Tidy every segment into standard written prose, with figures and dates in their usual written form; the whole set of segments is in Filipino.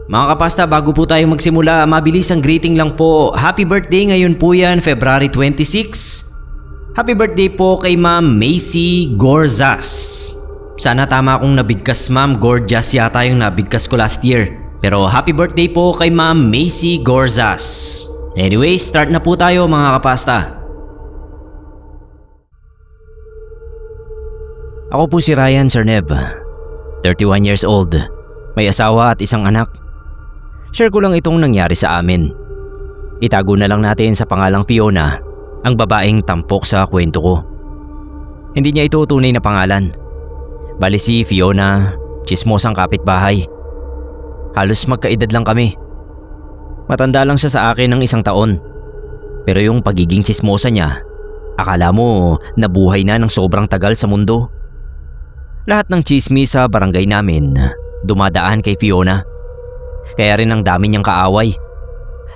Mga kapasta, bago po tayo magsimula, mabilis ang greeting lang po. Happy birthday ngayon po yan, February 26. Happy birthday po kay Ma'am Macy Gorzas. Sana tama akong nabigkas, Ma'am. Gorgeous yata yung nabigkas ko last year. Pero happy birthday po kay Ma'am Macy Gorzas. Anyway, start na po tayo mga kapasta. Ako po si Ryan Cerneb, 31 years old. May asawa at isang anak. Share ko lang itong nangyari sa amin. Itago na lang natin sa pangalang Fiona, ang babaeng tampok sa kwento ko. Hindi niya ito tunay na pangalan. Bali si Fiona, tsismosang kapitbahay. Halos magkaedad lang kami. Matanda lang siya sa akin ng 1 taon. Pero yung pagiging tsismosa niya, akala mo nabuhay na ng sobrang tagal sa mundo. Lahat ng tsismis sa barangay namin dumadaan kay Fiona. Kaya rin ang dami niyang kaaway.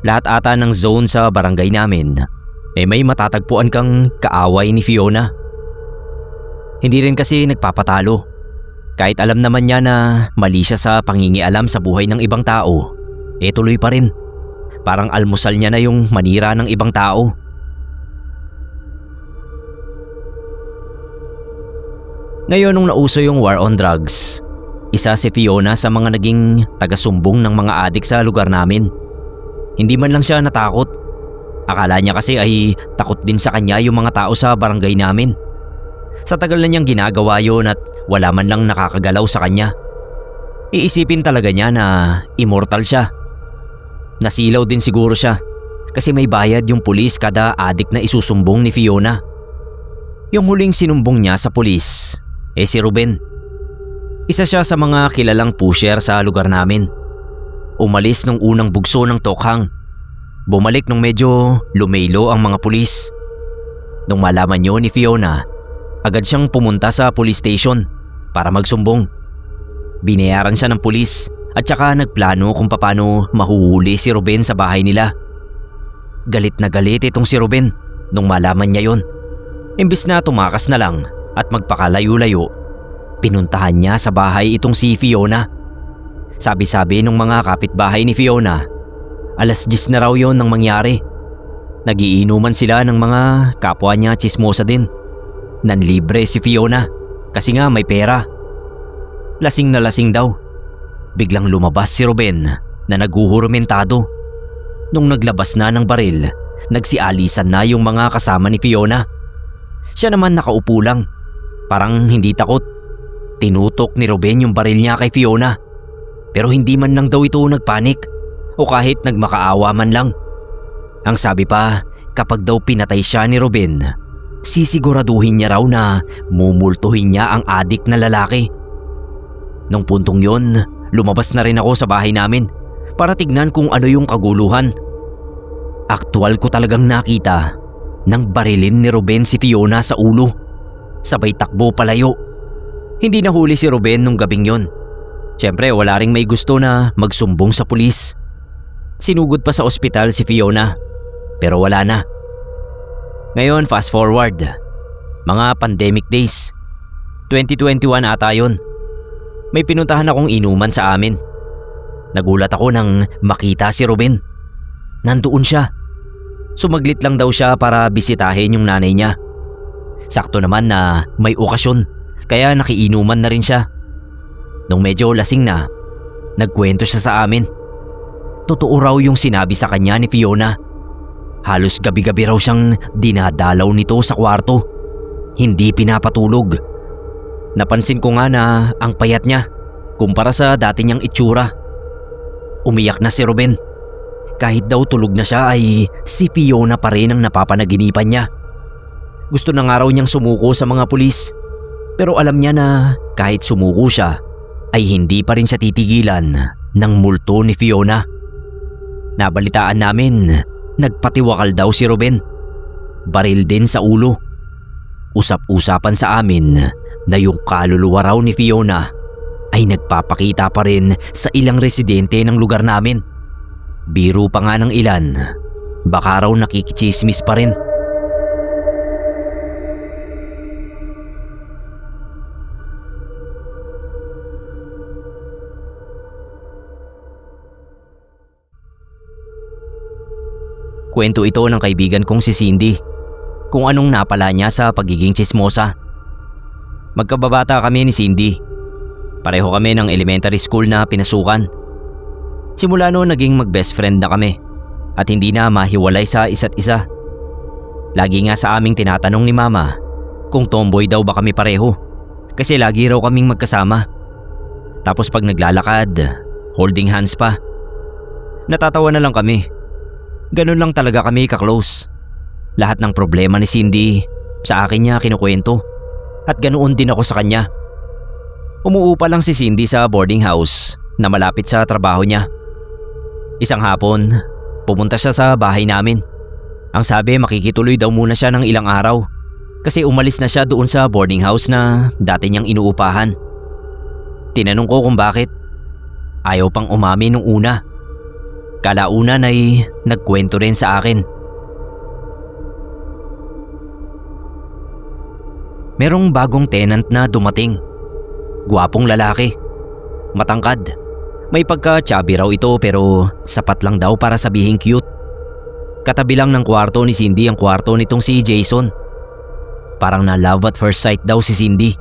Lahat ata ng zone sa barangay namin may matatagpuan kang kaaway ni Fiona. Hindi rin kasi nagpapatalo. Kahit alam naman niya na mali siya sa pangingialam sa buhay ng ibang tao, tuloy pa rin. Parang almusal niya na yung manira ng ibang tao. Ngayon nung nauso yung war on drugs, isa si Fiona sa mga naging taga-sumbong ng mga adik sa lugar namin. Hindi man lang siya natakot. Akala niya kasi ay takot din sa kanya yung mga tao sa barangay namin. Sa tagal na niyang ginagawa yun at wala man lang nakakagalaw sa kanya. Iisipin talaga niya na immortal siya. Nasilaw din siguro siya kasi may bayad yung pulis kada adik na isusumbong ni Fiona. Yung huling sinumbong niya sa pulis si Ruben. Isa siya sa mga kilalang pusher sa lugar namin. Umalis nung unang bugso ng tokhang. Bumalik nung medyo lumelo ang mga pulis. Nung malaman yun ni Fiona, agad siyang pumunta sa police station para magsumbong. Binayaran siya ng pulis at saka nagplano kung paano mahuhuli si Ruben sa bahay nila. Galit na galit itong si Ruben nung malaman niya yon. Imbis na tumakas na lang at magpakalayo-layo, pinuntahan niya sa bahay itong si Fiona. Sabi-sabi nung mga kapitbahay ni Fiona, 10:00 na raw yon nang mangyari. Nagiinuman sila ng mga kapwa niya tsismosa din. Nanlibre si Fiona kasi nga may pera. Lasing na lasing daw. Biglang lumabas si Ruben na naguhurmentado. Nung naglabas na ng baril, nagsialisan na yung mga kasama ni Fiona. Siya naman nakaupo lang, parang hindi takot. Tinutok ni Ruben yung baril niya kay Fiona. Pero hindi man lang daw ito nagpanik o kahit nagmakaawa man lang. Ang sabi pa, kapag daw pinatay siya ni Ruben, sisiguraduhin niya raw na mumultuhin niya ang adik na lalaki. Nung puntong yon, lumabas na rin ako sa bahay namin para tignan kung ano yung kaguluhan. Aktual ko talagang nakita nang barilin ni Ruben si Fiona sa ulo. Sabay takbo palayo. Hindi nahuli si Ruben nung gabing yon. Siyempre wala ring may gusto na magsumbong sa pulis. Sinugod pa sa ospital si Fiona pero wala na. Ngayon fast forward, mga pandemic days, 2021 ata yun. May pinuntahan akong inuman sa amin. Nagulat ako nang makita si Ruben. Nandoon siya. Sumaglit lang daw siya para bisitahin yung nanay niya. Sakto naman na may okasyon kaya nakiinuman na rin siya. Nung medyo lasing na, nagkwento siya sa amin. Totoo raw yung sinabi sa kanya ni Fiona. Halos gabi-gabi raw siyang dinadalaw nito sa kwarto. Hindi pinapatulog. Napansin ko nga na ang payat niya kumpara sa dati niyang itsura. Umiyak na si Ruben. Kahit daw tulog na siya ay si Fiona pa rin ang napapanaginipan niya. Gusto na nga raw niyang sumuko sa mga pulis. Pero alam niya na kahit sumuko siya ay hindi pa rin siya titigilan ng multo ni Fiona. Nabalitaan namin, nagpatiwakal daw si Ruben. Baril din sa ulo. Usap-usapan sa amin na yung kaluluwa raw ni Fiona ay nagpapakita pa rin sa ilang residente ng lugar namin. Biro pa nga ng ilan, baka raw nakikichismis pa rin. Kwento ito ng kaibigan kong si Cindy kung anong napala niya sa pagiging tsismosa. Magkababata kami ni Cindy. Pareho kami ng elementary school na pinasukan. Simula noon naging mag-best friend na kami at hindi na mahiwalay sa isa't isa. Lagi nga sa aming tinatanong ni Mama kung tomboy daw ba kami pareho kasi lagi raw kaming magkasama. Tapos pag naglalakad, holding hands pa. Natatawa na lang kami. Ganun lang talaga kami ka-close. Lahat ng problema ni Cindy sa akin niya kinukwento at ganoon din ako sa kanya. Umuupa lang si Cindy sa boarding house na malapit sa trabaho niya. Isang hapon, pumunta siya sa bahay namin. Ang sabi makikituloy daw muna siya ng ilang araw kasi umalis na siya doon sa boarding house na dati niyang inuupahan. Tinanong ko kung bakit. Ayaw pang umamin nung una. Kalaunan ay nagkwento rin sa akin. Merong bagong tenant na dumating. Gwapong lalaki. Matangkad. May pagka-chubby raw ito pero sapat lang daw para sabihing cute. Katabi lang ng kwarto ni Cindy ang kwarto nitong si Jason. Parang na love at first sight daw si Cindy.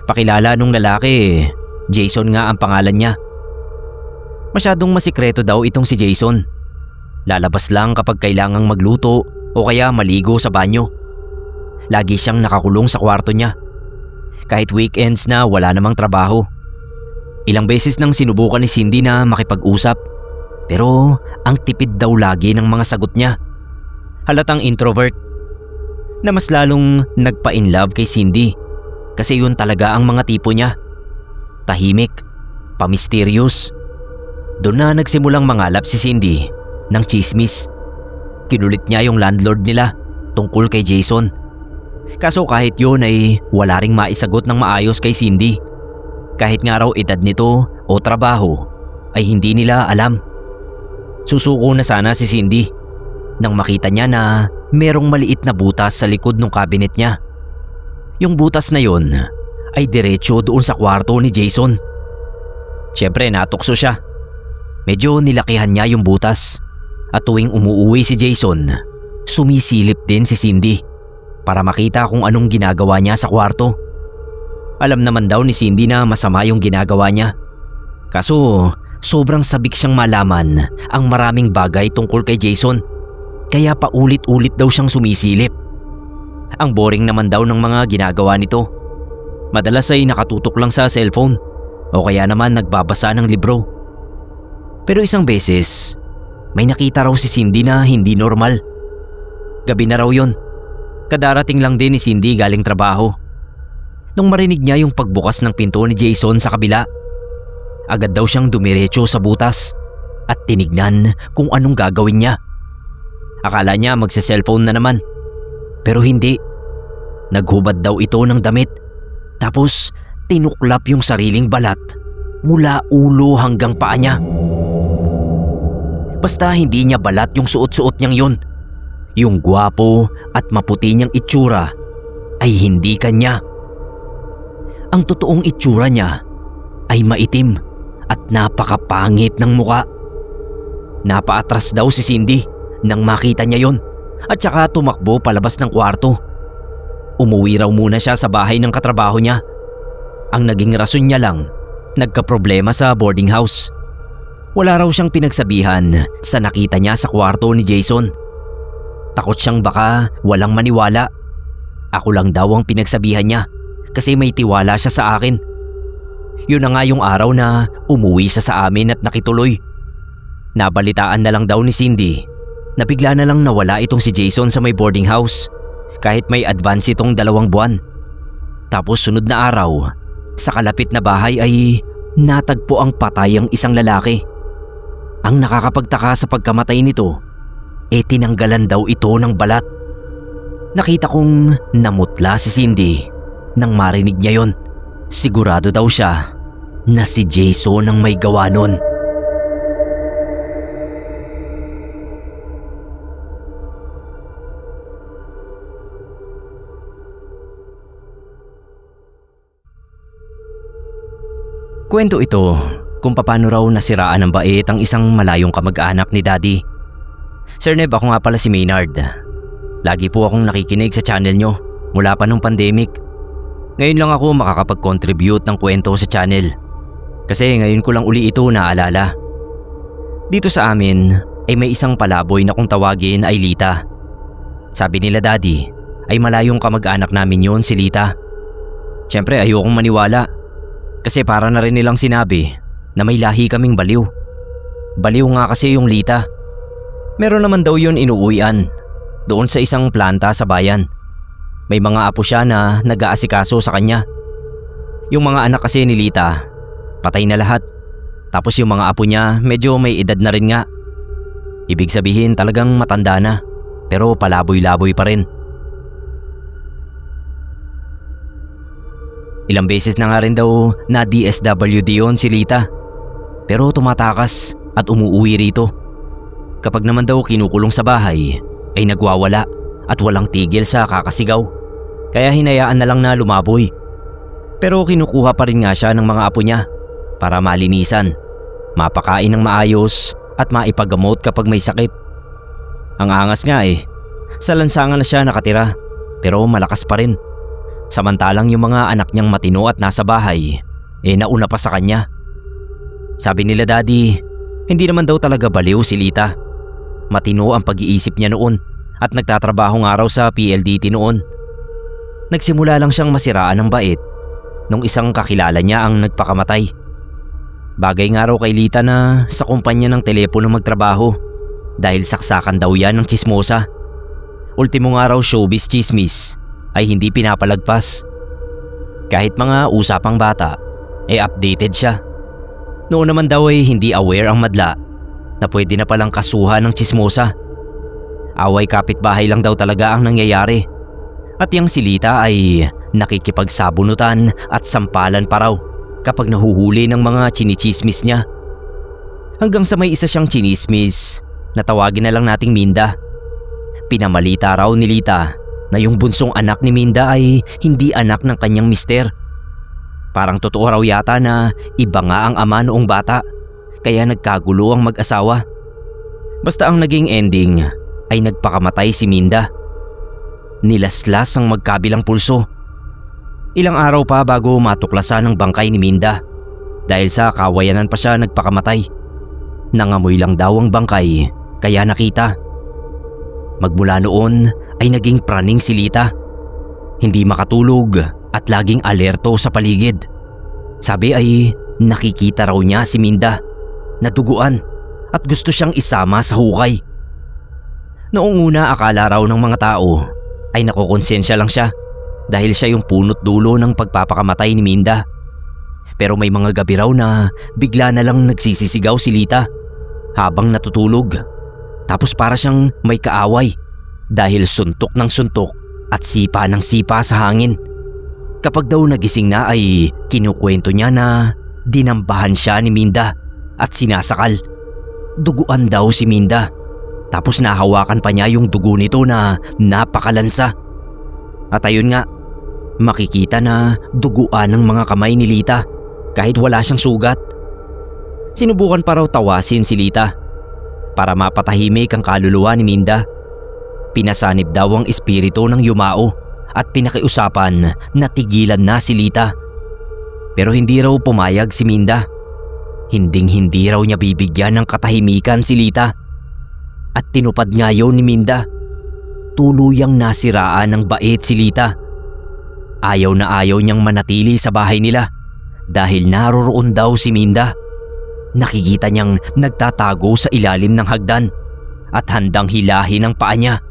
Pakilala nung lalaki, Jason nga ang pangalan niya. Masyadong masikreto daw itong si Jason. Lalabas lang kapag kailangang magluto o kaya maligo sa banyo. Lagi siyang nakakulong sa kwarto niya. Kahit weekends na wala namang trabaho. Ilang beses nang sinubukan ni Cindy na makipag-usap pero ang tipid daw lagi ng mga sagot niya. Halatang introvert na mas lalong nagpa-inlove kay Cindy kasi yun talaga ang mga tipo niya. Tahimik, pamisterious. Doon na nagsimulang mangalap si Cindy ng chismis. Kinulit niya yung landlord nila tungkol kay Jason. Kaso kahit yun ay wala ring maisagot ng maayos kay Cindy. Kahit nga raw edad nito o trabaho ay hindi nila alam. Susuko na sana si Cindy nang makita niya na merong maliit na butas sa likod ng cabinet niya. Yung butas na yon ay diretso doon sa kwarto ni Jason. Siyempre natukso siya. Medyo nilakihan niya yung butas at tuwing umuuwi si Jason, sumisilip din si Cindy para makita kung anong ginagawa niya sa kwarto. Alam naman daw ni Cindy na masama yung ginagawa niya. Kaso sobrang sabik siyang malaman ang maraming bagay tungkol kay Jason. Kaya paulit-ulit daw siyang sumisilip. Ang boring naman daw ng mga ginagawa nito. Madalas ay nakatutok lang sa cellphone o kaya naman nagbabasa ng libro. Pero isang beses, may nakita raw si Cindy na hindi normal. Gabi na raw yun. Kadarating lang din ni Cindy galing trabaho. Nung marinig niya yung pagbukas ng pinto ni Jason sa kabila, agad daw siyang dumiretso sa butas at tinignan kung anong gagawin niya. Akala niya magse-cellphone na naman. Pero hindi. Naghubad daw ito ng damit. Tapos tinuklap yung sariling balat mula ulo hanggang paa niya. Basta hindi niya balat yung suot-suot niyang yun. Yung gwapo at maputi niyang itsura ay hindi kanya. Ang totoong itsura niya ay maitim at napakapangit ng muka. Napaatras daw si Cindy nang makita niya yon at saka tumakbo palabas ng kwarto. Umuwi raw muna siya sa bahay ng katrabaho niya. Ang naging rason niya lang, nagkaproblema sa boarding house. Wala raw siyang pinagsabihan sa nakita niya sa kwarto ni Jason. Takot siyang baka walang maniwala. Ako lang daw ang pinagsabihan niya kasi may tiwala siya sa akin. Yun na nga yung araw na umuwi siya sa amin at nakituloy. Nabalitaan na lang daw ni Cindy na bigla na lang nawala itong si Jason sa may boarding house kahit may advance itong 2 buwan. Tapos sunod na araw, sa kalapit na bahay ay natagpo ang patay ang isang lalaki. Ang nakakapagtaka sa pagkamatay nito, tinanggalan daw ito ng balat. Nakita kong namutla si Cindy nang marinig niya yon. Sigurado daw siya na si Jason ang may gawa nun. Kwento ito kung paano raw nasiraan ng bait ang isang malayong kamag-anak ni Daddy. Sir Neb, ako nga pala si Maynard. Lagi po akong nakikinig sa channel nyo mula pa nung pandemic. Ngayon lang ako makakapag-contribute ng kwento sa channel. Kasi ngayon ko lang uli ito naalala. Dito sa amin ay may isang palaboy na kung tawagin ay Lita. Sabi nila daddy ay malayong kamag-anak namin yun si Lita. Siyempre ayokong maniwala. Kasi para na rin nilang sinabi na may lahi kaming baliw. Baliw nga kasi yung Lita. Meron naman daw yun inuuwian doon sa isang planta sa bayan. May mga apo siya na nag-aasikaso sa kanya. Yung mga anak kasi ni Lita, patay na lahat. Tapos yung mga apo niya medyo may edad na rin nga. Ibig sabihin talagang matanda na, pero palaboy-laboy pa rin. Ilang beses na nga rin daw na DSWD yun si Lita. Pero tumatakas at umuuwi rito. Kapag naman daw kinukulong sa bahay, ay nagwawala at walang tigil sa kakasigaw. Kaya hinayaan na lang na lumaboy. Pero kinukuha pa rin nga siya ng mga apo niya para malinisan, mapakain ng maayos at maipagamot kapag may sakit. Ang angas nga sa lansangan na siya nakatira pero malakas pa rin. Samantalang yung mga anak niyang matino at nasa bahay nauna pa sa kanya. Sabi nila daddy, hindi naman daw talaga baliw si Lita. Matino ang pag-iisip niya noon at nagtatrabaho nga raw sa PLDT noon. Nagsimula lang siyang masiraan ng bait nung isang kakilala niya ang nagpakamatay. Bagay nga raw kay Lita na sa kumpanya ng telepono magtrabaho dahil saksakan daw yan ng tsismosa. Ultimo nga raw showbiz chismis ay hindi pinapalagpas. Kahit mga usapang bata updated siya. Noon naman daw hindi aware ang madla na pwede na palang kasuhan ng tsismosa. Away kapitbahay lang daw talaga ang nangyayari. At yang si Lita ay nakikipagsabunutan at sampalan pa raw kapag nahuhuli ng mga chinichismis niya. Hanggang sa may isa siyang chinismis na tawagin na lang nating Minda. Pinamalita raw ni Lita na yung bunsong anak ni Minda ay hindi anak ng kanyang mister. Parang totoo raw yata na iba nga ang ama noong bata, kaya nagkagulo ang mag-asawa. Basta ang naging ending ay nagpakamatay si Minda. Nilaslas ang magkabilang pulso. Ilang araw pa bago matuklasan ang bangkay ni Minda. Dahil sa kawayanan pa siya nagpakamatay. Nangamoy lang daw ang bangkay kaya nakita. Magmula noon ay naging praning si Lita. Hindi makatulog at laging alerto sa paligid. Sabi ay nakikita raw niya si Minda na duguan at gusto siyang isama sa hukay. Noong una akala raw ng mga tao ay nakukonsensya lang siya dahil siya yung punot dulo ng pagpapakamatay ni Minda. Pero may mga gabi raw na bigla na lang nagsisisigaw si Lita habang natutulog. Tapos para siyang may kaaway dahil suntok ng suntok at sipa ng sipa sa hangin. Kapag daw nagising na ay kinukwento niya na dinambahan siya ni Minda at sinasakal. Duguan daw si Minda. Tapos nahawakan pa niya yung dugo nito na napakalansa. At ayun nga, makikita na duguan ng mga kamay ni Lita kahit wala siyang sugat. Sinubukan pa raw tawasin si Lita para mapatahimik ang kaluluwa ni Minda. Pinasanib daw ang espiritu ng yumao at pinakiusapan na tigilan na si Lita. Pero hindi raw pumayag si Minda. Hinding-hindi raw niya bibigyan ng katahimikan si Lita. At tinupad nga yun ni Minda. Tuluyang nasiraan ng bait si Lita. Ayaw na ayaw niyang manatili sa bahay nila dahil naroroon daw si Minda. Nakikita niyang nagtatago sa ilalim ng hagdan at handang hilahin ang paa niya.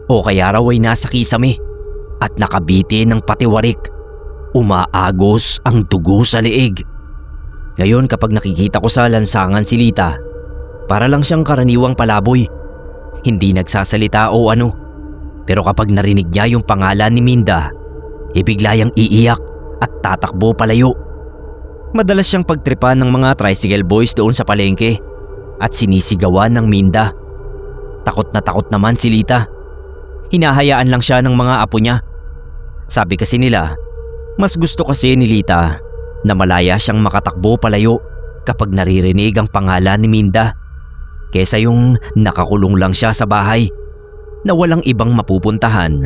O kaya raw ay nasa kisame at nakabitin ng patiwarik. Umaagos ang dugo sa leeg. Ngayon kapag nakikita ko sa lansangan si Lita, para lang siyang karaniwang palaboy. Hindi nagsasalita o ano. Pero kapag narinig niya yung pangalan ni Minda, bigla yang iiyak at tatakbo palayo. Madalas siyang pagtripan ng mga tricycle boys doon sa palengke at sinisigawan ng Minda. Takot na takot naman si Lita. Hinahayaan lang siya ng mga apo niya. Sabi kasi nila, mas gusto kasi ni Lita na malaya siyang makatakbo palayo kapag naririnig ang pangalan ni Minda. kesa yung nakakulong lang siya sa bahay na walang ibang mapupuntahan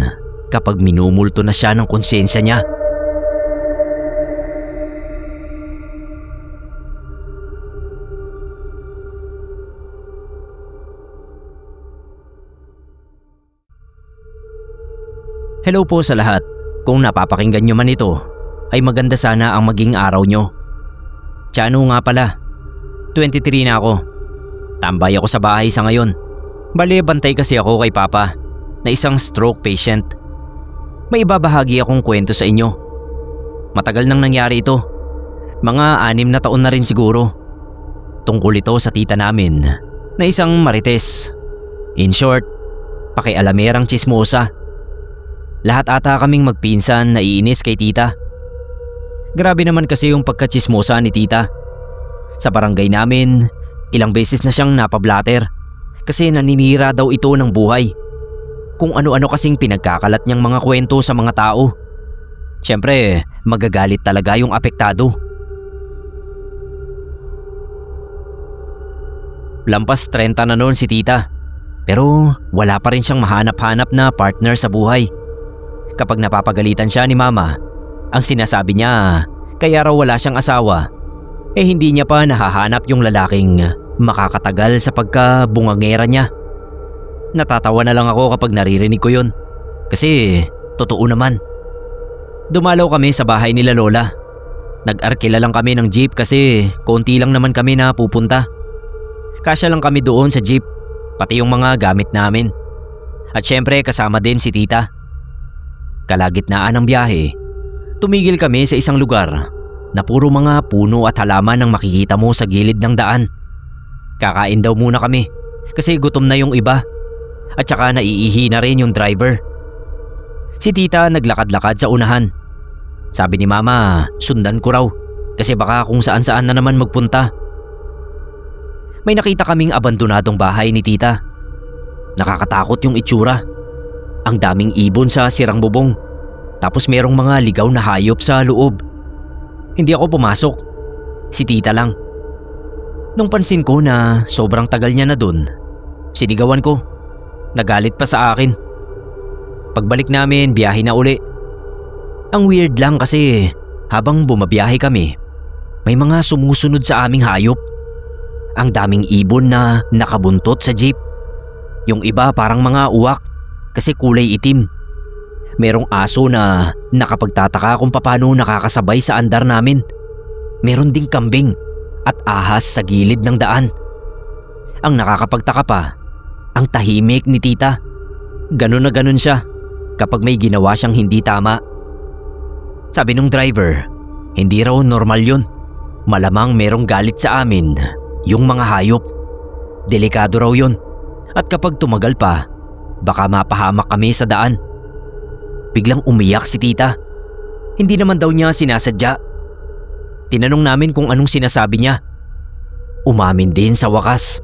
kapag minumulto na siya ng konsyensya niya. Hello po sa lahat. Kung napapakinggan nyo man ito, ay maganda sana ang maging araw nyo. Tiano nga pala, 23 na ako. Tambay ako sa bahay sa ngayon. Bale, bantay kasi ako kay Papa na isang stroke patient. May ibabahagi akong kwento sa inyo. Matagal nang nangyari ito. Mga 6 na taon na rin siguro. Tungkol ito sa tita namin na isang marites. In short, pakialamerang tsismosa. Lahat ata kaming magpinsan na iinis kay tita. Grabe naman kasi yung pagkatsismosa ni tita. Sa barangay namin, ilang beses na siyang napablatter kasi naninira daw ito ng buhay. Kung ano-ano kasing pinagkakalat niyang mga kwento sa mga tao. Siyempre, magagalit talaga yung apektado. Lampas 30 na noon si tita, pero wala pa rin siyang mahanap-hanap na partner sa buhay. Kapag napapagalitan siya ni mama, ang sinasabi niya kaya raw wala siyang asawa, hindi niya pa nahahanap yung lalaking makakatagal sa pagkabungangera niya. Natatawa na lang ako kapag naririnig ko yun, kasi totoo naman. Dumalaw kami sa bahay nila lola. Nag-arkila lang kami ng jeep kasi konti lang naman kami na pupunta. Kasya lang kami doon sa jeep, pati yung mga gamit namin. At syempre kasama din si tita. Kalagitnaan ng biyahe, tumigil kami sa isang lugar na puro mga puno at halaman ang makikita mo sa gilid ng daan. Kakain daw muna kami kasi gutom na yung iba at saka naiihi na rin yung driver. Si tita naglakad-lakad sa unahan. Sabi ni mama, sundan ko raw kasi baka kung saan-saan na naman magpunta. May nakita kaming abandonadong bahay ni tita. Nakakatakot yung itsura. Ang daming ibon sa sirang bubong. Tapos merong mga ligaw na hayop sa loob. Hindi ako pumasok. Si tita lang. Nung pansin ko na sobrang tagal niya na dun, sinigawan ko. Nagalit pa sa akin. Pagbalik namin, biyahe na uli. Ang weird lang kasi habang bumabiyahe kami, may mga sumusunod sa aming hayop. Ang daming ibon na nakabuntot sa jeep. Yung iba parang mga uwak kasi kulay itim. Merong aso na nakapagtataka kung paano nakakasabay sa andar namin. Meron ding kambing at ahas sa gilid ng daan. Ang nakakapagtaka pa, ang tahimik ni tita. Ganun na ganun siya kapag may ginawa siyang hindi tama. Sabi nung driver, hindi raw normal yun. Malamang merong galit sa amin yung mga hayop. Delikado raw yun. At kapag tumagal pa, baka mapahamak kami sa daan. Biglang umiyak si tita. Hindi naman daw niya sinasadya. Tinanong namin kung anong sinasabi niya. Umamin din sa wakas.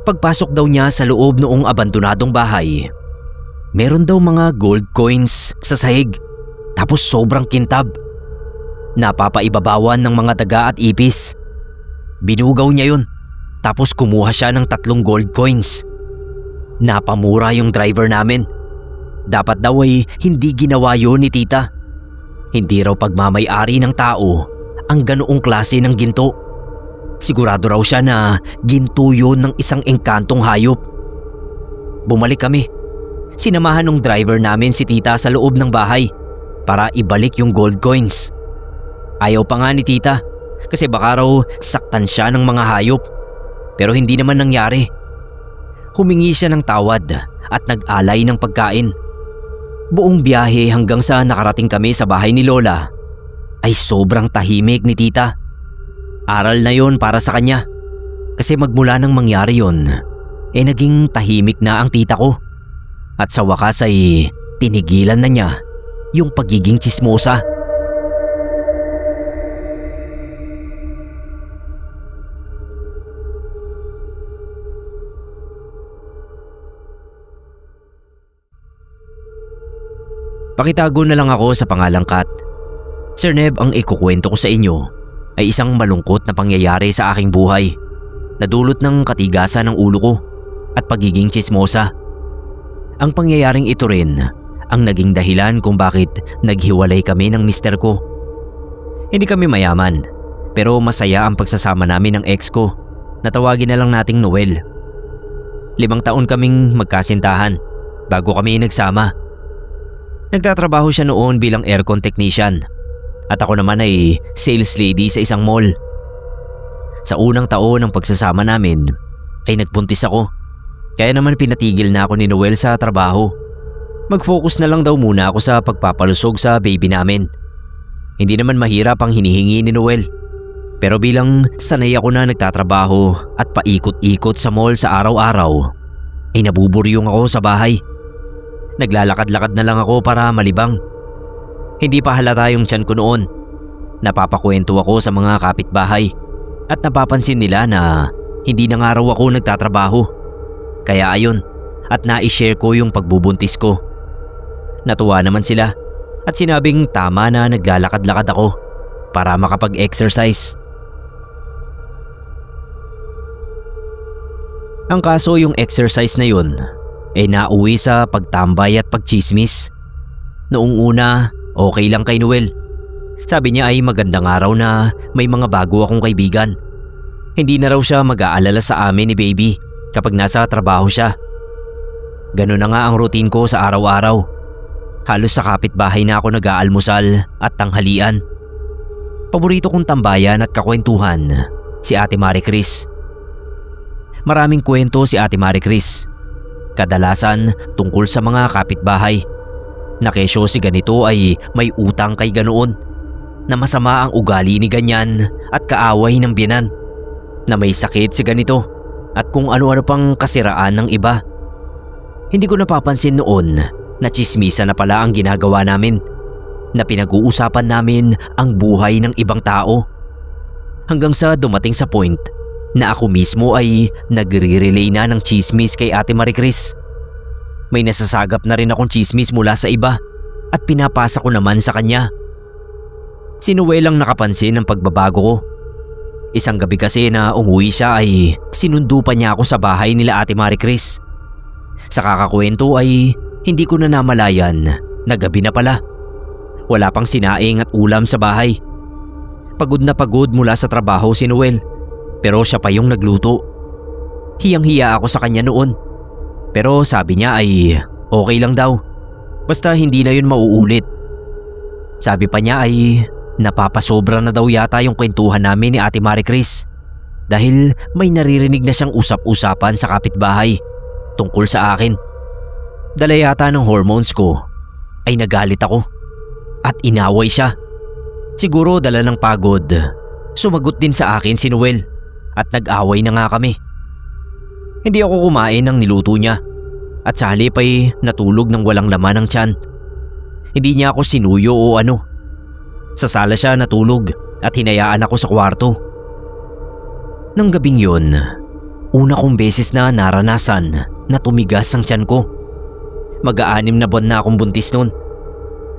Pagpasok daw niya sa loob noong abandonadong bahay, meron daw mga gold coins sa sahig. Tapos sobrang kintab. Napapaibabawan ng mga daga at ipis. Binugaw niya yun. Tapos kumuha siya ng 3 gold coins. Napamura yung driver namin. Dapat daw ay hindi ginawa yun ni tita. Hindi raw pagmamay-ari ng tao ang ganoong klase ng ginto. Sigurado raw siya na ginto yun ng isang engkantong hayop. Bumalik kami. Sinamahan ng driver namin si tita sa loob ng bahay para ibalik yung gold coins. Ayaw pa nga ni tita kasi baka raw saktan siya ng mga hayop. Pero hindi naman nangyari. Humingi siya ng tawad at nag-alay ng pagkain. Buong biyahe hanggang sa nakarating kami sa bahay ni lola ay sobrang tahimik ni tita. Aral na yon para sa kanya. Kasi magmula nang mangyari yon, naging tahimik na ang tita ko. At sa wakas ay tinigilan na niya yung pagiging tsismosa. Pakitago na lang ako sa pangalang Kat. Sir Neb, ang ikukwento ko sa inyo ay isang malungkot na pangyayari sa aking buhay nadulot ng katigasan ng ulo ko at pagiging tsismosa. Ang pangyayaring ito rin ang naging dahilan kung bakit naghiwalay kami ng mister ko. Hindi kami mayaman, pero masaya ang pagsasama namin ng ex ko na tawagin na lang nating Noel. 5 taon kaming magkasintahan bago kami nagsama. Nagtatrabaho siya noon bilang aircon technician at ako naman ay sales lady sa isang mall. Sa unang taon ng pagsasama namin ay nagpuntis ako, kaya naman pinatigil na ako ni Noel sa trabaho. Mag-focus na lang daw muna ako sa pagpapalusog sa baby namin. Hindi naman mahirap ang hinihingi ni Noel, pero bilang sanay ako na nagtatrabaho at paikot-ikot sa mall sa araw-araw, ay nabuburyong ako sa bahay. Naglalakad-lakad na lang ako para malibang. Hindi pa halata yung tiyan ko noon. Napapakwento ako sa mga kapitbahay at napapansin nila na hindi na nga raw ako nagtatrabaho. Kaya ayun, at na-share ko yung pagbubuntis ko. Natuwa naman sila at sinabing tama na naglalakad-lakad ako para makapag-exercise. Ang kaso yung exercise na yun ay nauwi sa pagtambay at pagchismis. Noong una, okay lang kay Noel. Sabi niya ay magandang araw na may mga bago akong kaibigan. Hindi na raw siya mag-aalala sa amin ni baby kapag nasa trabaho siya. Ganun na nga ang routine ko sa araw-araw. Halos sa kapitbahay na ako nag-aalmusal at tanghalian. Paborito kong tambayan at kakwentuhan si Ate Marie Chris. Maraming kwento si Ate Marie Chris. Kadalasan tungkol sa mga kapitbahay. Na kesyo si ganito ay may utang kay ganoon. Na masama ang ugali ni ganyan at kaaway ng biyenan. Na may sakit si ganito at kung ano-ano pang kasiraan ng iba. Hindi ko napapansin noon na tsismisa na pala ang ginagawa namin. Na pinag-uusapan namin ang buhay ng ibang tao. Hanggang sa dumating sa point na ako mismo ay nagre-relay na ng chismis kay Ate Marie Chris. May nasasagap na rin akong chismis mula sa iba at pinapasa ko naman sa kanya. Si Noel ang nakapansin ng pagbabago ko. Isang gabi kasi na umuwi siya ay sinundo pa niya ako sa bahay nila Ate Marie Chris. Sa kakakwento ay hindi ko na namalayan na gabi na pala. Wala pang sinaing at ulam sa bahay. Pagod na pagod mula sa trabaho si Noel, pero siya pa yung nagluto. Hiyang-hiya ako sa kanya noon. Pero sabi niya ay okay lang daw. Basta hindi na yun mauulit. Sabi pa niya ay napapasobra na daw yata yung kwentuhan namin ni Ate Marie Chris. Dahil may naririnig na siyang usap-usapan sa kapitbahay tungkol sa akin. Dala yata ng hormones ko ay nagalit ako at inaway siya. Siguro dala ng pagod. Sumagot din sa akin si Noel at nag-away na nga kami. Hindi ako kumain ng niluto niya at sa halip ay natulog ng walang laman ng tiyan. Hindi niya ako sinuyo o ano. Sa sala siya natulog at hinayaan ako sa kwarto. Nang gabing yun, una kong beses na naranasan na tumigas ang tiyan ko. Mag-6 na buwan na akong buntis noon.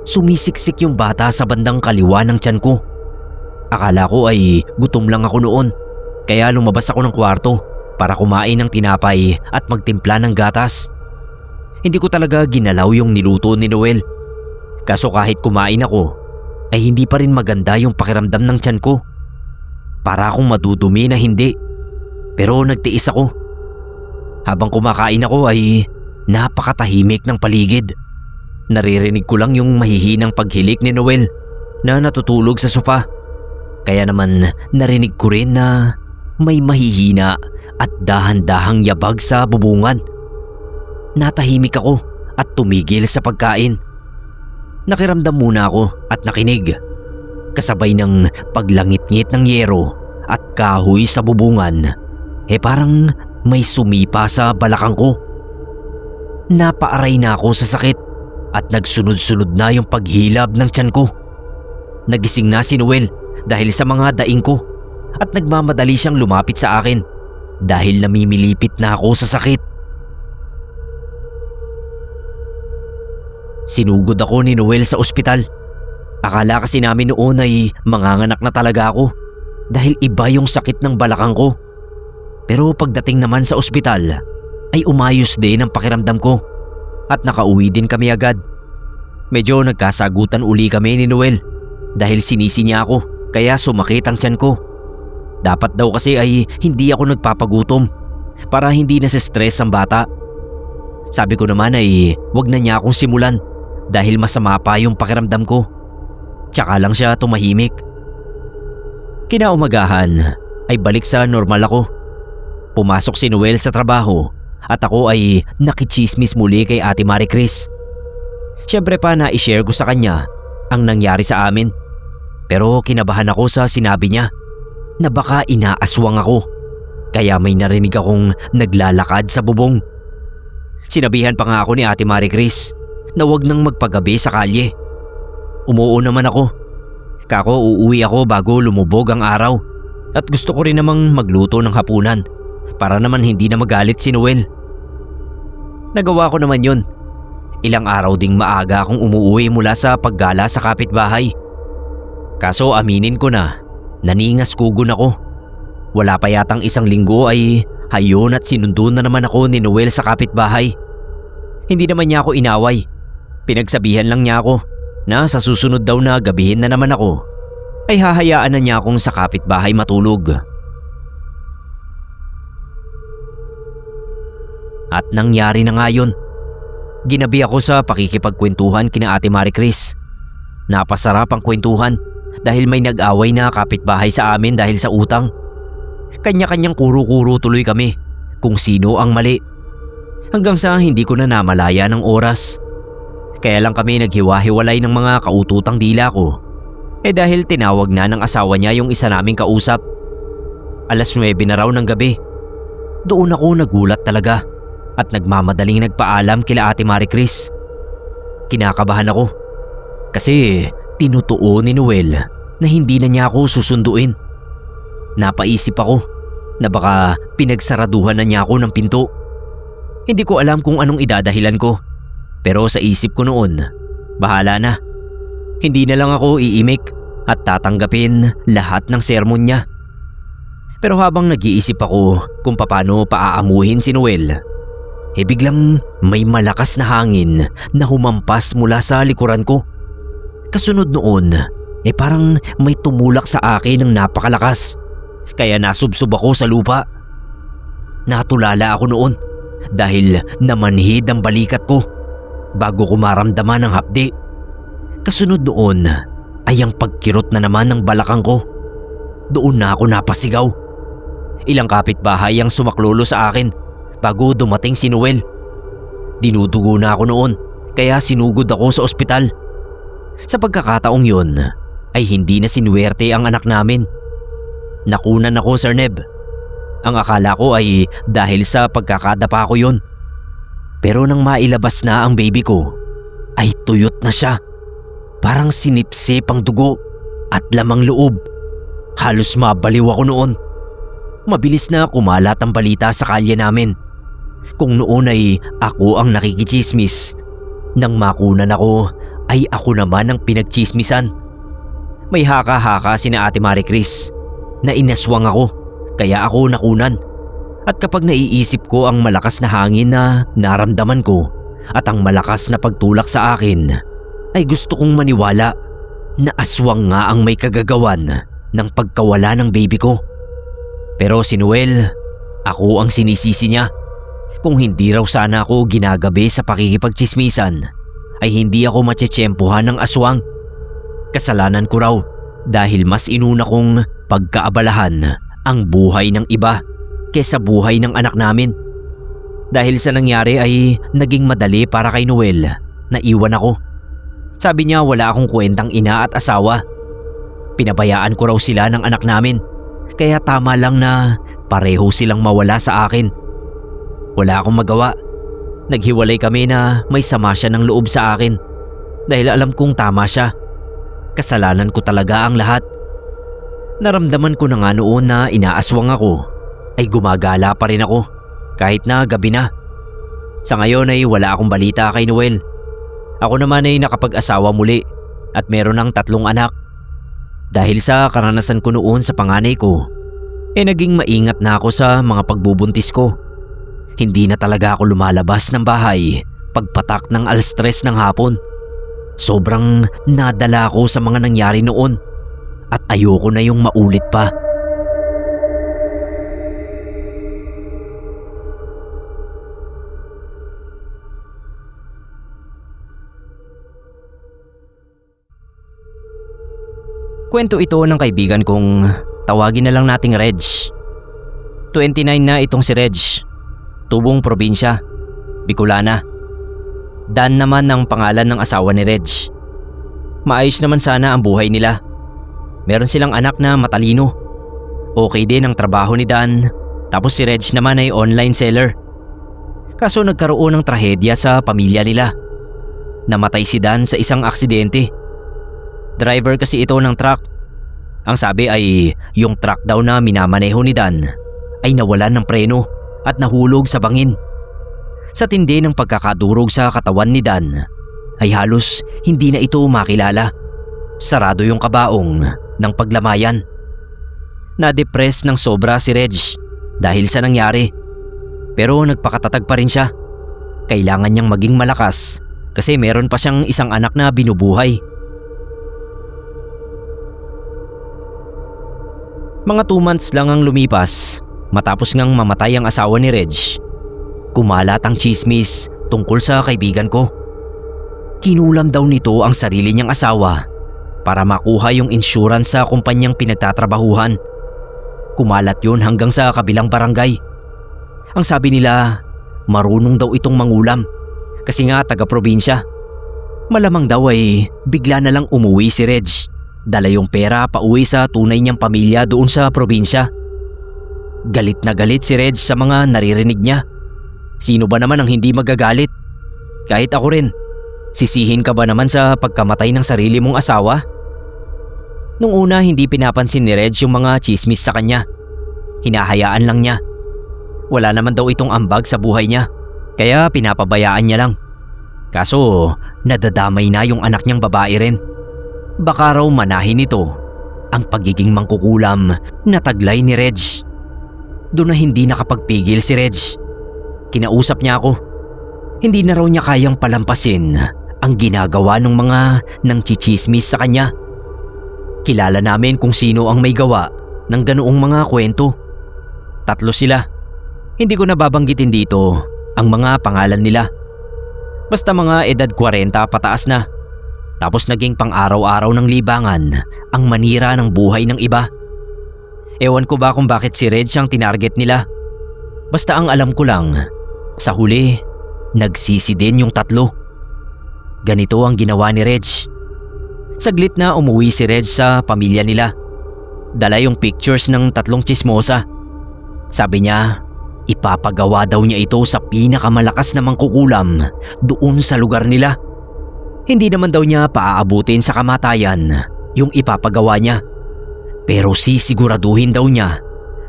Sumisiksik yung bata sa bandang kaliwa ng tiyan ko. Akala ko ay gutom lang ako noon, kaya lumabas ako ng kwarto para kumain ng tinapay at magtimpla ng gatas. Hindi ko talaga ginalaw yung niluto ni Noel. Kaso kahit kumain ako, ay hindi pa rin maganda yung pakiramdam ng tiyan ko. Para akong madudumi na hindi. Pero nagtiis ako. Habang kumakain ako ay napakatahimik ng paligid. Naririnig ko lang yung mahihinang paghilik ni Noel na natutulog sa sofa. Kaya naman narinig ko rin na may mahihina at dahan-dahang yabag sa bubungan. Natahimik ako at tumigil sa pagkain. Nakiramdam muna ako at nakinig. Kasabay ng paglangit-ngit ng yero at kahoy sa bubungan, parang may sumipa sa balakang ko. Napaaray na ako sa sakit at nagsunod-sunod na yung paghilab ng tiyan ko. Nagising na si Noel dahil sa mga daing ko at nagmamadali siyang lumapit sa akin dahil namimilipit na ako sa sakit. Sinugod ako ni Noel sa ospital. Akala kasi namin noon ay manganganak na talaga ako dahil iba yung sakit ng balakang ko. Pero pagdating naman sa ospital ay umayos din ang pakiramdam ko at nakauwi din kami agad. Medyo nagkasagutan uli kami ni Noel dahil sinisi niya ako kaya sumakit ang tiyan ko. Dapat daw kasi ay hindi ako nagpapagutom para hindi na stress ang bata. Sabi ko naman ay wag na niya akong simulan dahil masama pa yung pakiramdam ko. Tsaka lang siya tumahimik. Kinaumagahan ay balik sa normal ako. Pumasok si Noel sa trabaho at ako ay nakichismis muli kay Ate Marie Chris. Siyempre pa na i-share ko sa kanya ang nangyari sa amin. Pero kinabahan ako sa sinabi niya na baka inaaswang ako. Kaya may narinig akong naglalakad sa bubong. Sinabihan pa nga ako ni Ate Marie Chris na wag nang magpagabi sa kalye. Umuo naman ako. Kako uuwi ako bago lumubog ang araw at gusto ko rin namang magluto ng hapunan para naman hindi na magalit si Noel. Nagawa ko naman yun. Ilang araw ding maaga akong umuwi mula sa paggala sa kapitbahay. Kaso aminin ko na, naningas kugon ako. Wala pa yatang isang linggo ay hayon at sinundo na naman ako ni Noel sa kapitbahay. Hindi naman niya ako inaway. Pinagsabihan lang niya ako na sa susunod daw na gabihin na naman ako ay hahayaan na niya akong sa kapitbahay matulog. At nangyari na nga yun. Ginabi ako sa pakikipagkwentuhan kina Ate Marie Chris. Napasarap ang kwentuhan dahil may nag-away na kapitbahay sa amin dahil sa utang. Kanya-kanyang kuro-kuro tuloy kami kung sino ang mali. Hanggang sa hindi ko na namalaya ng oras. Kaya lang kami naghiwa-hiwalay ng mga kaututang dila ko. Dahil tinawag na ng asawa niya yung isa naming kausap. 9:00 na raw ng gabi. Doon ako nagulat talaga at nagmamadaling nagpaalam kila Ate Marie Chris. Kinakabahan ako kasi tinutuo ni Noel na hindi na niya ako susunduin. Napaisip ako na baka pinagsaraduhan na niya ako ng pinto. Hindi ko alam kung anong idadahilan ko. Pero sa isip ko noon, bahala na. Hindi na lang ako iimik at tatanggapin lahat ng sermon niya. Pero habang nag-iisip ako kung paano paaamuhin si Noel, biglang may malakas na hangin na humampas mula sa likuran ko. Kasunod noon, parang may tumulak sa akin ng napakalakas. Kaya nasubsob ako sa lupa. Natulala ako noon dahil namanhid ang balikat ko bago ko maramdaman ang hapdi. Kasunod noon ay ang pagkirot na naman ng balakang ko. Doon na ako napasigaw. Ilang kapitbahay ang sumaklolo sa akin bago dumating si Noel. Dinudugo na ako noon kaya sinugod ako sa ospital. Sa pagkakataong yun ay hindi na sinuwerte ang anak namin. Nakunan ako, Sir Neb. Ang akala ko ay dahil sa pagkakadapa ko yun. Pero nang mailabas na ang baby ko, ay tuyot na siya. Parang sinipsip ang dugo at lamang loob. Halos mabaliw ako noon. Mabilis na kumalat ang balita sa kalye namin. Kung noon ay ako ang nakikichismis, nang makunan ako ay ako naman ang pinagchismisan. May haka-haka sina Ate Marie Chris na inaswang ako kaya ako nakunan. At kapag naiisip ko ang malakas na hangin na naramdaman ko at ang malakas na pagtulak sa akin, ay gusto kong maniwala na aswang nga ang may kagagawan ng pagkawala ng baby ko. Pero si Noel, ako ang sinisisi niya. Kung hindi raw sana ako ginagabi sa pakikipagchismisan, ay hindi ako matsetsyempohan ng aswang. Kasalanan ko raw dahil mas inuna kong pagkaabalahan ang buhay ng iba kesa buhay ng anak namin. Dahil sa nangyari ay naging madali para kay Noel na iwan ako. Sabi niya wala akong kwentang ina at asawa. Pinabayaan ko raw sila ng anak namin, kaya tama lang na pareho silang mawala sa akin. Wala akong magawa. Naghiwalay kami na may sama siya ng loob sa akin dahil alam kong tama siya. Kasalanan ko talaga ang lahat. Naramdaman ko na nga noon na inaaswang ako ay gumagala pa rin ako kahit na gabi na. Sa ngayon ay wala akong balita kay Noel. Ako naman ay nakapag-asawa muli at meron ng 3 anak. Dahil sa karanasan ko noon sa panganay ko, Naging maingat na ako sa mga pagbubuntis ko. Hindi na talaga ako lumalabas ng bahay pagpatak ng 3:00 ng hapon. Sobrang nadala ako sa mga nangyari noon at ayoko na yung maulit pa. Kwento ito ng kaibigan kong tawagin na lang nating Reg. 29 na itong si Reg. Tubong probinsya, Bicolana. Dan naman ang pangalan ng asawa ni Reg. Maayos naman sana ang buhay nila. Meron silang anak na matalino. Okay din ang trabaho ni Dan, tapos si Reg naman ay online seller. Kaso nagkaroon ng trahedya sa pamilya nila. Namatay si Dan sa isang aksidente. Driver kasi ito ng truck. Ang sabi ay yung truck daw na minamaneho ni Dan ay nawalan ng preno at nahulog sa bangin. Sa tindi ng pagkakadurog sa katawan ni Dan ay halos hindi na ito makilala. Sarado yung kabaong ng paglamayan. Na-depress ng sobra si Reg dahil sa nangyari. Pero nagpakatatag pa rin siya. Kailangan niyang maging malakas kasi meron pa siyang isang anak na binubuhay. Mga 2 months lang ang lumipas matapos ngang mamatay ang asawa ni Reg. Kumalat ang chismis tungkol sa kaibigan ko. Kinulam daw nito ang sarili niyang asawa para makuha yung insurance sa kumpanyang pinagtatrabahuhan. Kumalat yun hanggang sa kabilang barangay. Ang sabi nila, marunong daw itong mangulam kasi nga taga-probinsya. Malamang daw ay bigla na lang umuwi si Reg. Dala yung pera pauwi sa tunay niyang pamilya doon sa probinsya. Galit na galit si Reg sa mga naririnig niya. Sino ba naman ang hindi magagalit? Kahit ako rin. Sisihin ka ba naman sa pagkamatay ng sarili mong asawa? Nung una hindi pinapansin ni Reg yung mga chismis sa kanya. Hinahayaan lang niya. Wala naman daw itong ambag sa buhay niya. Kaya pinapabayaan niya lang. Kaso nadadamay na yung anak niyang babae rin. Baka raw manahin nito ang pagiging mangkukulam na taglay ni Reg. Doon na hindi nakapagpigil si Reg. Kinausap niya ako. Hindi na raw niya kayang palampasin ang ginagawa ng mga nangchichismis sa kanya. Kilala namin kung sino ang may gawa ng ganoong mga kwento. 3 sila. Hindi ko nababanggitin dito ang mga pangalan nila. Basta mga edad 40 pataas na. Tapos naging pang-araw-araw ng libangan ang manira ng buhay ng iba. Ewan ko ba kung bakit si Reg ang tinarget nila. Basta ang alam ko lang, sa huli, nagsisi din yung 3. Ganito ang ginawa ni Reg. Saglit na umuwi si Reg sa pamilya nila. Dala yung pictures ng 3 chismosa. Sabi niya, ipapagawa daw niya ito sa pinakamalakas na mangkukulam doon sa lugar nila. Hindi naman daw niya paaabutin sa kamatayan yung ipapagawa niya. Pero sisiguraduhin daw niya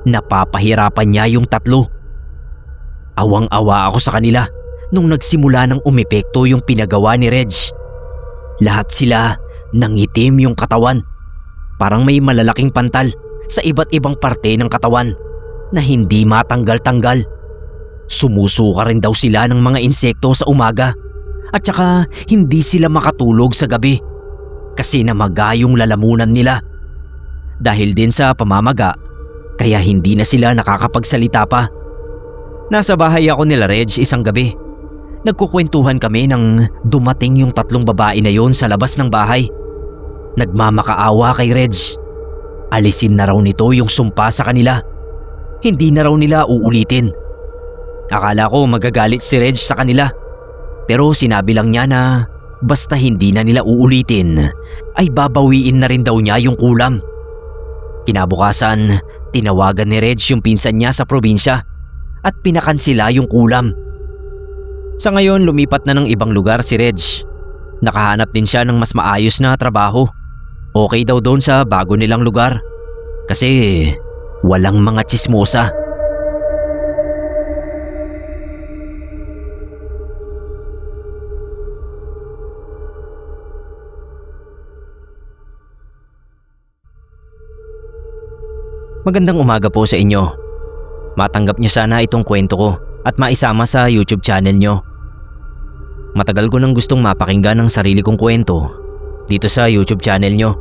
na papahirapan niya yung 3. Awang-awa ako sa kanila nung nagsimula ng umepekto yung pinagawa ni Reg. Lahat sila nangitim yung katawan. Parang may malalaking pantal sa iba't ibang parte ng katawan na hindi matanggal-tanggal. Sumusuka rin daw sila ng mga insekto sa umaga. At saka hindi sila makatulog sa gabi kasi namaga yung lalamunan nila. Dahil din sa pamamaga, kaya hindi na sila nakakapagsalita pa. Nasa bahay ako nila Reg isang gabi. Nagkukwentuhan kami nang dumating yung 3 babae na yon sa labas ng bahay. Nagmamakaawa kay Reg. Alisin na raw nito yung sumpa sa kanila. Hindi na raw nila uulitin. Akala ko magagalit si Reg sa kanila. Pero sinabi lang niya na basta hindi na nila uulitin ay babawiin na rin daw niya yung kulam. Kinabukasan, tinawagan ni Reg yung pinsan niya sa probinsya at pinakansila yung kulam. Sa ngayon lumipat na ng ibang lugar si Reg. Nakahanap din siya ng mas maayos na trabaho. Okay daw doon sa bago nilang lugar kasi walang mga chismosa. Magandang umaga po sa inyo. Matanggap niyo sana itong kwento ko at maisama sa YouTube channel niyo. Matagal ko nang gustong mapakinggan ang sarili kong kwento dito sa YouTube channel niyo.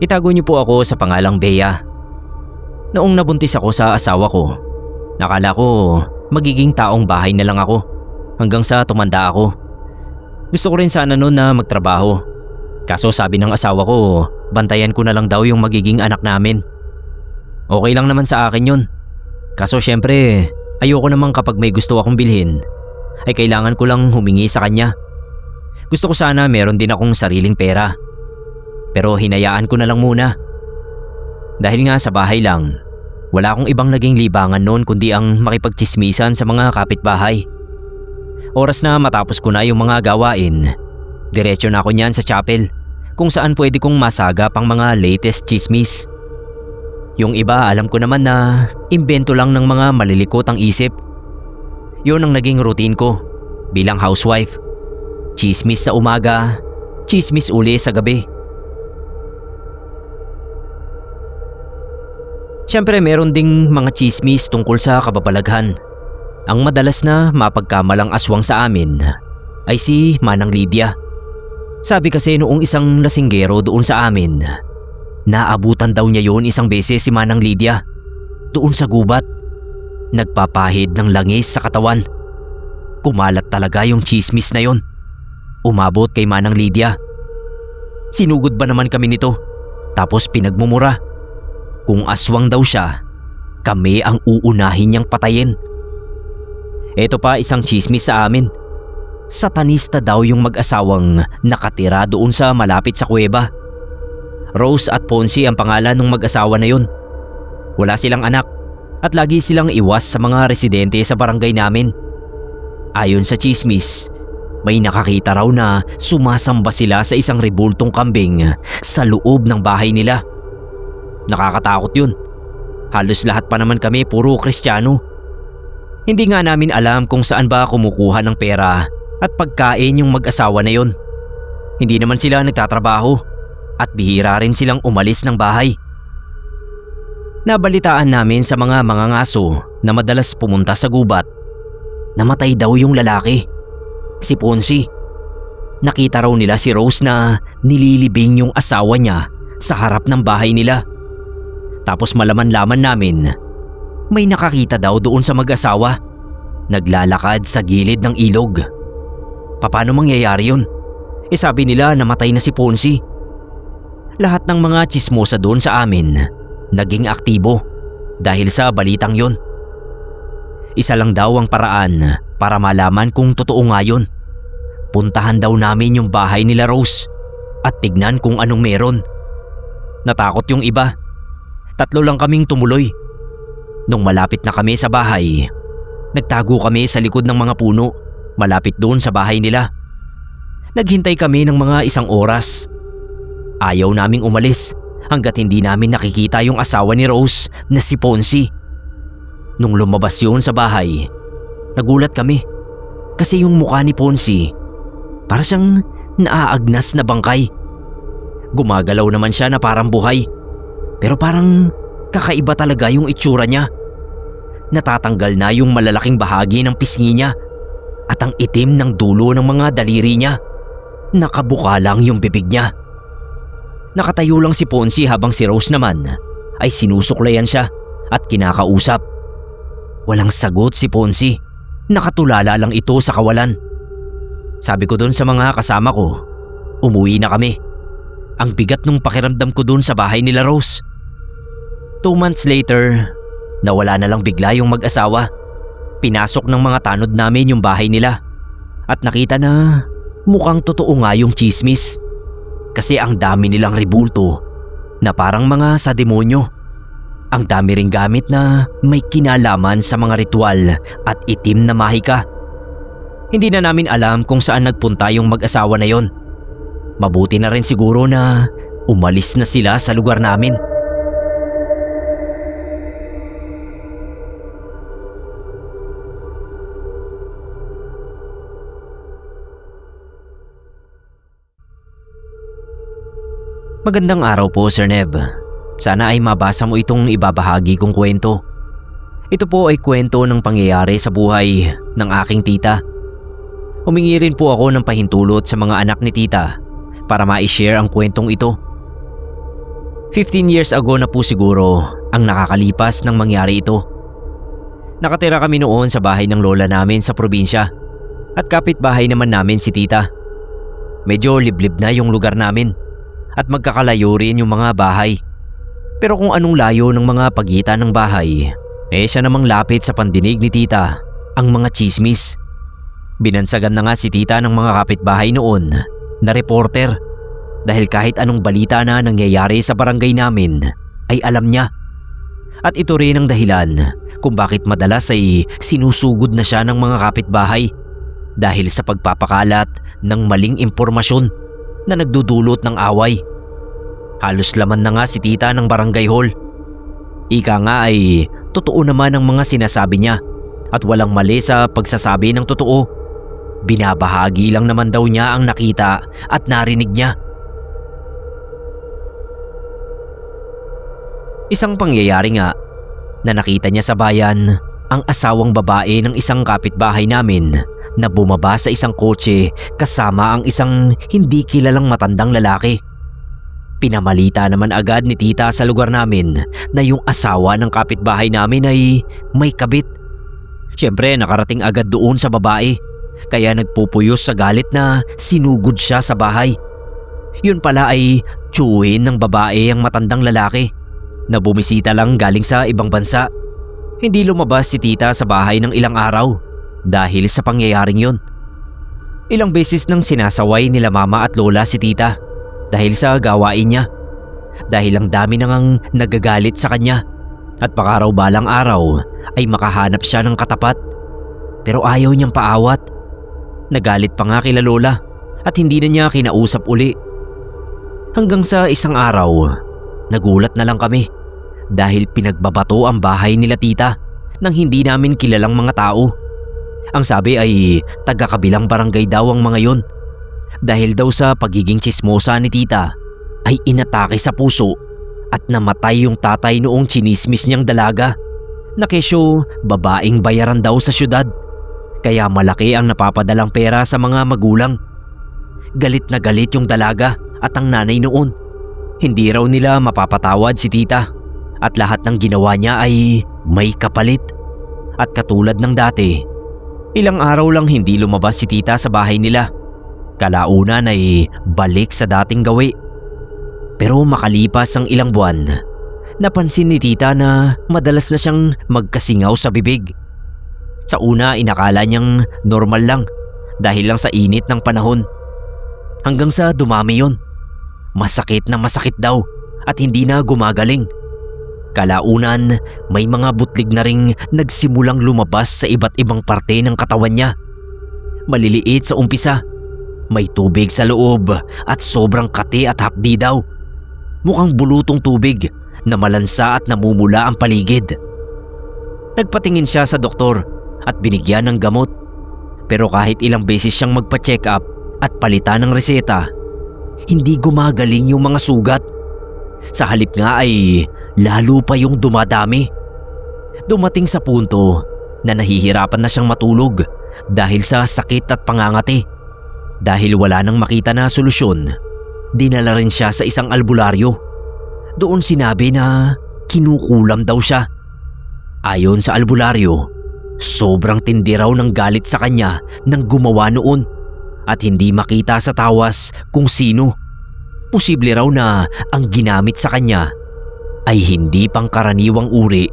Itago niyo po ako sa pangalang Bea. Noong nabuntis ako sa asawa ko, nakala ko magiging taong bahay na lang ako hanggang sa tumanda ako. Gusto ko rin sana noon na magtrabaho. Kaso sabi ng asawa ko, bantayan ko na lang daw yung magiging anak namin. Okay lang naman sa akin yun. Kaso syempre, ayoko namang kapag may gusto akong bilhin, ay kailangan ko lang humingi sa kanya. Gusto ko sana meron din akong sariling pera. Pero hinayaan ko na lang muna. Dahil nga sa bahay lang, wala akong ibang naging libangan noon kundi ang makipagtsismisan sa mga kapitbahay. Oras na matapos ko na yung mga gawain, diretso na ako niyan sa chapel kung saan pwede kong masagap ang mga latest chismis. Yung iba alam ko naman na imbento lang ng mga malilikot ang isip. Yun ang naging routine ko bilang housewife. Chismis sa umaga, chismis uli sa gabi. Siyempre meron ding mga chismis tungkol sa kababalaghan. Ang madalas na mapagkamalang aswang sa amin ay si Manang Lydia. Sabi kasi noong isang lasinggero doon sa amin, naabutan daw niya yon isang beses si Manang Lydia. Doon sa gubat, nagpapahid ng langis sa katawan. Kumalat talaga yung chismis na yon. Umabot kay Manang Lydia. Sinugod ba naman kami nito? Tapos pinagmumura. Kung aswang daw siya, kami ang uunahin niyang patayin. Ito pa isang chismis sa amin. Satanista daw yung mag-asawang nakatira doon sa malapit sa kuweba. Rose at Ponzi ang pangalan ng mag-asawa na yun. Wala silang anak at lagi silang iwas sa mga residente sa barangay namin. Ayon sa chismis, may nakakita raw na sumasamba sila sa isang rebultong kambing sa loob ng bahay nila. Nakakatakot yun. Halos lahat pa naman kami puro Kristiyano. Hindi nga namin alam kung saan ba kumukuha ng pera at pagkain yung mag-asawa na yun. Hindi naman sila nagtatrabaho at bihira rin silang umalis ng bahay. Nabalitaan namin sa mga mangangaso na madalas pumunta sa gubat, namatay daw yung lalaki, si Ponzi. Nakita raw nila si Rose na nililibing yung asawa niya sa harap ng bahay nila. Tapos malaman-laman namin, may nakakita daw doon sa mag-asawa, naglalakad sa gilid ng ilog. Paano mangyayari yun? Sabi nila namatay na si Ponzi. Lahat ng mga chismosa doon sa amin naging aktibo dahil sa balitang yon. Isa lang daw ang paraan para malaman kung totoo nga yun. Puntahan daw namin yung bahay nila Rose at tignan kung anong meron. Natakot yung iba. 3 lang kaming tumuloy. Nung malapit na kami sa bahay, nagtago kami sa likod ng mga puno malapit doon sa bahay nila. Naghintay kami ng mga 1 oras. Ayaw naming umalis hanggat hindi namin nakikita yung asawa ni Rose na si Ponzi. Nung lumabas yun sa bahay, nagulat kami kasi yung mukha ni Ponzi para siyang naaagnas na bangkay. Gumagalaw naman siya na parang buhay, pero parang kakaiba talaga yung itsura niya. Natatanggal na yung malalaking bahagi ng pisngi niya at ang itim ng dulo ng mga daliri niya. Nakabuka lang yung bibig niya. Nakatayo lang si Ponzi habang si Rose naman ay sinusuklayan siya at kinakausap. Walang sagot si Ponzi. Nakatulala lang ito sa kawalan. Sabi ko doon sa mga kasama ko, umuwi na kami. Ang bigat nung pakiramdam ko doon sa bahay nila Rose. 2 months later, nawala na lang bigla yung mag-asawa. Pinasok ng mga tanod namin yung bahay nila at nakita na mukhang totoo nga yung chismis. Kasi ang dami nilang rebulto na parang mga sa demonyo. Ang dami ring gamit na may kinalaman sa mga ritual at itim na mahika. Hindi na namin alam kung saan nagpunta yung mag-asawa na yon. Mabuti na rin siguro na umalis na sila sa lugar namin. Magandang araw po, Sir Neb. Sana ay mabasa mo itong ibabahagi kong kwento. Ito po ay kwento ng pangyayari sa buhay ng aking tita. Humingi rin po ako ng pahintulot sa mga anak ni tita para ma-share ang kwentong ito. 15 years ago na po siguro ang nakakalipas nang mangyari ito. Nakatira kami noon sa bahay ng lola namin sa probinsya at kapitbahay naman namin si tita. Medyo liblib na yung lugar namin at magkakalayo rin yung mga bahay. Pero kung anong layo ng mga pagitan ng bahay, siya namang lapit sa pandinig ni tita ang mga chismis. Binansagan na nga si tita ng mga kapitbahay noon na reporter dahil kahit anong balita na nangyayari sa barangay namin ay alam niya. At ito rin ang dahilan kung bakit madalas ay sinusugod na siya ng mga kapitbahay dahil sa pagpapakalat ng maling impormasyon na nagdudulot ng away. Halos laman na nga si tita ng barangay hall. Ika nga ay totoo naman ang mga sinasabi niya at walang mali sa pagsasabi ng totoo. Binabahagi lang naman daw niya ang nakita at narinig niya. Isang pangyayari nga na nakita niya sa bayan ang asawang babae ng isang kapitbahay namin na bumaba sa isang kotse kasama ang isang hindi kilalang matandang lalaki. Pinamalita naman agad ni tita sa lugar namin na yung asawa ng kapitbahay namin ay may kabit. Siyempre nakarating agad doon sa babae kaya nagpupuyos sa galit na sinugod siya sa bahay. Yun pala ay tiyuhin ng babae ang matandang lalaki na bumisita lang galing sa ibang bansa. Hindi lumabas si tita sa bahay ng ilang araw dahil sa pangyayaring yun. Ilang beses nang sinasaway nila mama at lola si tita dahil sa gawain niya. Dahil ang dami nang nagagalit sa kanya at baka raw balang araw ay makahanap siya ng katapat. Pero ayaw niyang paawat. Nagalit pa nga kila lola at hindi na niya kinausap uli. Hanggang sa isang araw, nagulat na lang kami dahil pinagbabato ang bahay nila tita ng hindi namin kilalang mga tao. Ang sabi ay taga-kabilang barangay daw ang mga yon. Dahil daw sa pagiging tsismosa ni tita ay inatake sa puso at namatay yung tatay noong chinismis niyang dalaga na kesyo babaeng bayaran daw sa syudad. Kaya malaki ang napapadalang pera sa mga magulang. Galit na galit yung dalaga at ang nanay noon. Hindi raw nila mapapatawad si tita at lahat ng ginawa niya ay may kapalit. At katulad ng dati, ilang araw lang hindi lumabas si tita sa bahay nila. Kalaunan ay balik sa dating gawi. Pero makalipas ang ilang buwan, napansin ni tita na madalas na siyang magkasingaw sa bibig. Sa una inakala niyang normal lang dahil lang sa init ng panahon. Hanggang sa dumami yon. Masakit na masakit daw at hindi na gumagaling. Kalaunan may mga butlig na ring nagsimulang lumabas sa iba't ibang parte ng katawan niya. Maliliit sa umpisa. May tubig sa loob at sobrang kati at hapdi daw. Mukhang bulutong tubig na malansa at namumula ang paligid. Nagpatingin siya sa doktor at binigyan ng gamot. Pero kahit ilang beses siyang magpa-check up at palitan ng reseta, hindi gumagaling yung mga sugat. Sa halip nga ay lalo pa yung dumadami. Dumating sa punto na nahihirapan na siyang matulog dahil sa sakit at pangangati. Dahil wala nang makita na solusyon, dinala rin siya sa isang albularyo. Doon sinabi na kinukulam daw siya. Ayon sa albularyo, sobrang tindi raw ng galit sa kanya ng gumawa noon at hindi makita sa tawas kung sino. Posible raw na ang ginamit sa kanya ay hindi pangkaraniwang uri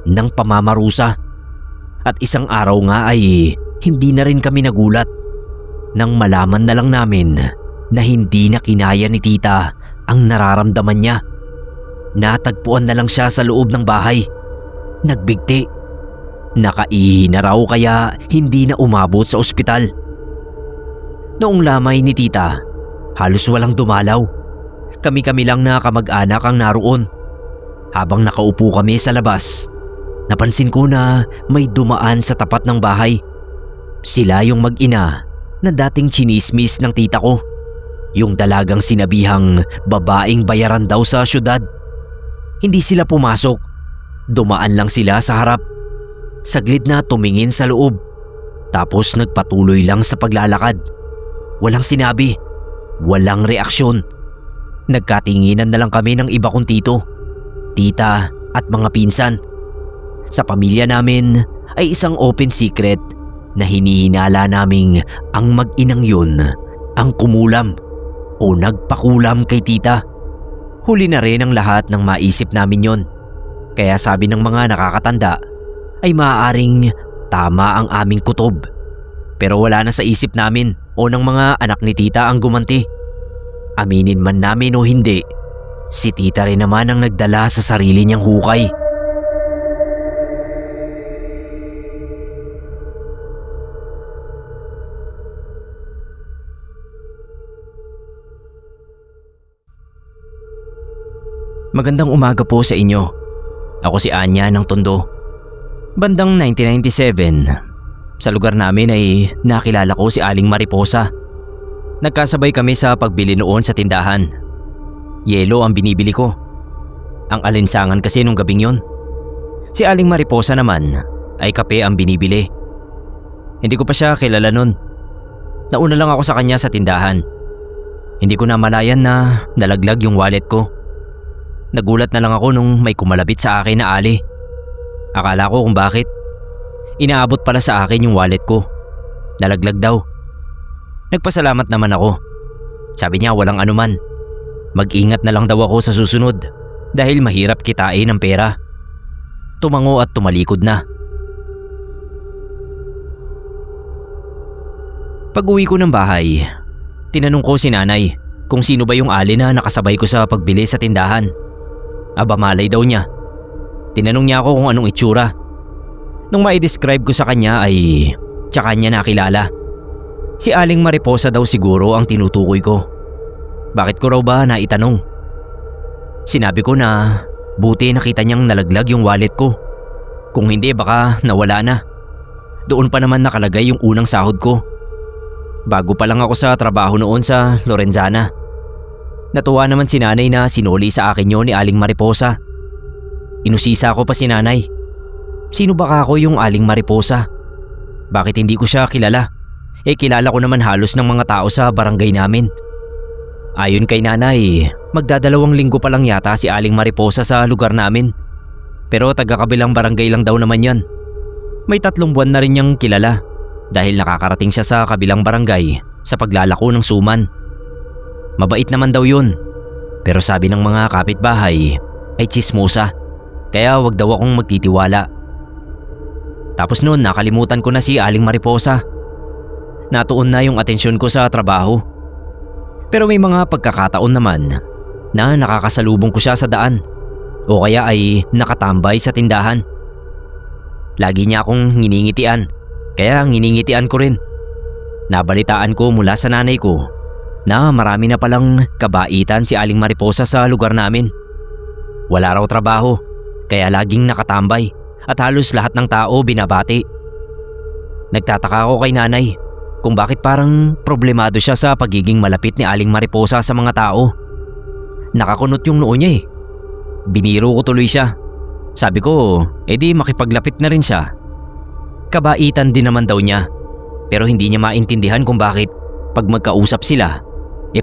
ng pamamarusa. At isang araw nga ay hindi na rin kami nagulat nang malaman na lang namin na hindi na kinaya ni tita ang nararamdaman niya. Natagpuan na lang siya sa loob ng bahay. Nagbigti. Nakaihi na raw kaya hindi na umabot sa ospital. Noong lamay ni tita, halos walang dumalaw. Kami-kami lang na kamag-anak ang naroon. Habang nakaupo kami sa labas, napansin ko na may dumaan sa tapat ng bahay. Sila yung mag-ina na dating chinismis ng tita ko. Yung dalagang sinabihang babaeng bayaran daw sa syudad. Hindi sila pumasok. Dumaan lang sila sa harap. Saglit na tumingin sa loob. Tapos nagpatuloy lang sa paglalakad. Walang sinabi. Walang reaksyon. Nagkatinginan na lang kami ng iba kong tito, tita at mga pinsan. Sa pamilya namin ay isang open secret na hinihinala naming ang mag-inang yun ang kumulam o nagpakulam kay tita. Huli na rin ang lahat ng maisip namin yon. Kaya sabi ng mga nakakatanda ay maaaring tama ang aming kutob. Pero wala na sa isip namin o ng mga anak ni tita ang gumanti. Aminin man namin o hindi, si tita rin naman ang nagdala sa sarili niyang hukay. Magandang umaga po sa inyo. Ako si Anya ng Tondo. Bandang 1997, sa lugar namin ay nakilala ko si Aling Mariposa. Nagkasabay kami sa pagbili noon sa tindahan. Yelo ang binibili ko. Ang alinsangan kasi nung gabing yon. Si Aling Mariposa naman ay kape ang binibili. Hindi ko pa siya kilala nun. Nauna lang ako sa kanya sa tindahan. Hindi ko namalayan na nalaglag yung wallet ko. Nagulat na lang ako nung may kumalapit sa akin na ali. Akala ko kung bakit. Inaabot pala sa akin yung wallet ko. Nalaglag daw. Nagpasalamat naman ako. Sabi niya walang anuman. Mag-ingat na lang daw ako sa susunod dahil mahirap kitain ang pera. Tumango at tumalikod na. Pag-uwi ko ng bahay, tinanong ko si nanay kung sino ba yung ali na nakasabay ko sa pagbili sa tindahan. Aba malay daw niya. Tinanong niya ako kung anong itsura. Nung ma-describe ko sa kanya ay tsaka niya nakilala. Si Aling Mariposa daw siguro ang tinutukoy ko. Bakit ko raw ba naitanong? Sinabi ko na buti nakita niyang nalaglag yung wallet ko. Kung hindi baka nawala na. Doon pa naman nakalagay yung unang sahod ko. Bago pa lang ako sa trabaho noon sa Lorenzana. Natuwa naman si nanay na sinuli sa akin yun ni Aling Mariposa. Inusisa ko pa si nanay. Sino ba ako yung Aling Mariposa? Bakit hindi ko siya kilala? Kilala ko naman halos ng mga tao sa barangay namin. Ayon kay nanay, magdadalawang linggo pa lang yata si Aling Mariposa sa lugar namin. Pero taga-kabilang barangay lang daw naman yan. May 3 buwan na rin niyang kilala dahil nakakarating siya sa kabilang barangay sa paglalako ng suman. Mabait naman daw yun. Pero sabi ng mga kapitbahay ay tsismosa, kaya wag daw akong magtitiwala. Tapos noon nakalimutan ko na si Aling Mariposa. Natuon na yung atensyon ko sa trabaho. Pero may mga pagkakataon naman na nakakasalubong ko siya sa daan o kaya ay nakatambay sa tindahan. Lagi niya akong nginingitian, kaya nginingitian ko rin. Nabalitaan ko mula sa nanay ko na marami na palang kabaitan si Aling Mariposa sa lugar namin. Wala raw trabaho, kaya laging nakatambay at halos lahat ng tao binabati. Nagtataka ako kay nanay kung bakit parang problemado siya sa pagiging malapit ni Aling Mariposa sa mga tao. Nakakunot yung noo niya eh. Biniro ko tuloy siya. Sabi ko, edi makipaglapit na rin siya. Kabaitan din naman daw niya, pero hindi niya maintindihan kung bakit pag magkausap sila,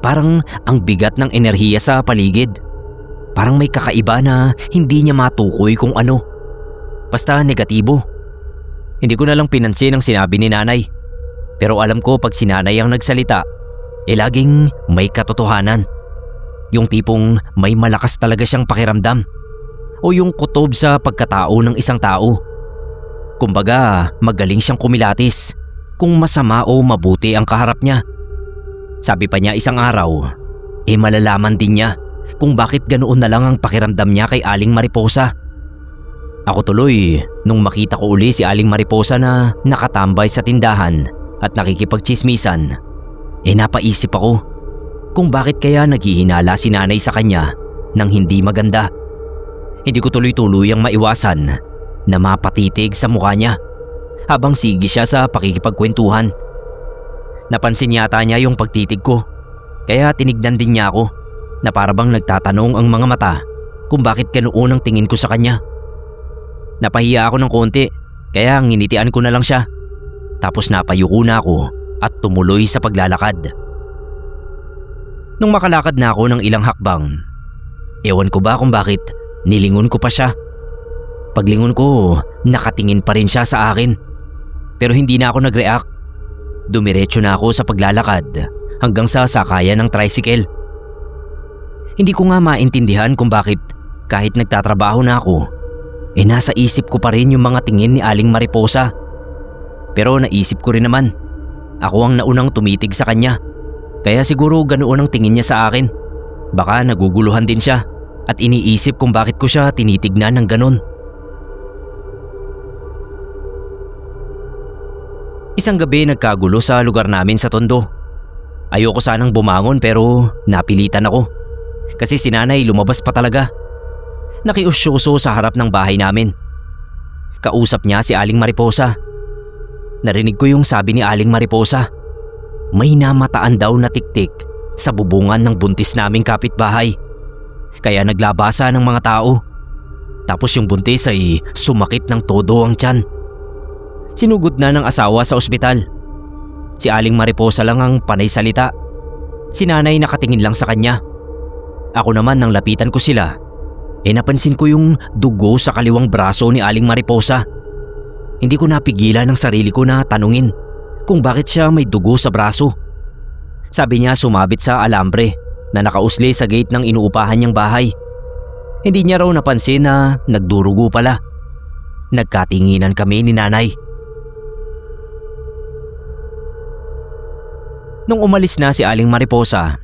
parang ang bigat ng enerhiya sa paligid. Parang may kakaiba na hindi niya matukoy kung ano. Basta negatibo. Hindi ko na lang pinansin ang sinabi ni nanay. Pero alam ko pag si nanay ang nagsalita, laging may katotohanan. Yung tipong may malakas talaga siyang pakiramdam o yung kutob sa pagkatao ng isang tao. Kumbaga, magaling siyang kumilatis kung masama o mabuti ang kaharap niya. Sabi pa niya isang araw, malalaman din niya kung bakit ganoon na lang ang pakiramdam niya kay Aling Mariposa. Ako tuloy, nung makita ko uli si Aling Mariposa na nakatambay sa tindahan at nakikipagtsismisan, napaisip ako kung bakit kaya naghihinala si nanay sa kanya ng hindi maganda. Hindi ko tuloy-tuluyang maiwasan na mapatitig sa mukha niya habang sige siya sa pakikipagkwentuhan. Napansin yata niya yung pagtitig ko, kaya tinignan din niya ako na parabang nagtatanong ang mga mata kung bakit ganoon ang tingin ko sa kanya. Napahiya ako ng konti kaya nginitian ko na lang siya. Tapos napayuko na ako at tumuloy sa paglalakad. Nung makalakad na ako ng ilang hakbang, ewan ko ba kung bakit nilingon ko pa siya. Paglingon ko, nakatingin pa rin siya sa akin. Pero hindi na ako nag-react. Dumiretso na ako sa paglalakad hanggang sa sakayan ng tricycle. Hindi ko nga maintindihan kung bakit kahit nagtatrabaho na ako, nasa isip ko pa rin yung mga tingin ni Aling Mariposa. Pero naisip ko rin naman, ako ang naunang tumitig sa kanya. Kaya siguro ganoon ang tingin niya sa akin. Baka naguguluhan din siya at iniisip kung bakit ko siya tinitignan ng ganon. Isang gabi nagkagulo sa lugar namin sa Tondo. Ayoko sanang bumangon pero napilitan ako. Kasi si nanay lumabas pa talaga. Nakiusyoso sa harap ng bahay namin. Kausap niya si Aling Mariposa. Narinig ko yung sabi ni Aling Mariposa. May namataan daw na tiktik sa bubungan ng buntis naming kapitbahay. Kaya naglabasa ng mga tao. Tapos yung buntis ay sumakit ng todo ang tiyan. Sinugod na ng asawa sa ospital. Si Aling Mariposa lang ang panay salita. Si nanay nakatingin lang sa kanya. Ako naman nang lapitan ko sila, napansin ko yung dugo sa kaliwang braso ni Aling Mariposa. Hindi ko napigilan ang sarili ko na tanungin kung bakit siya may dugo sa braso. Sabi niya sumabit sa alambre na nakausli sa gate ng inuupahan niyang bahay. Hindi niya raw napansin na nagdurugo pala. Nagkatinginan kami ni nanay. Nung umalis na si Aling Mariposa,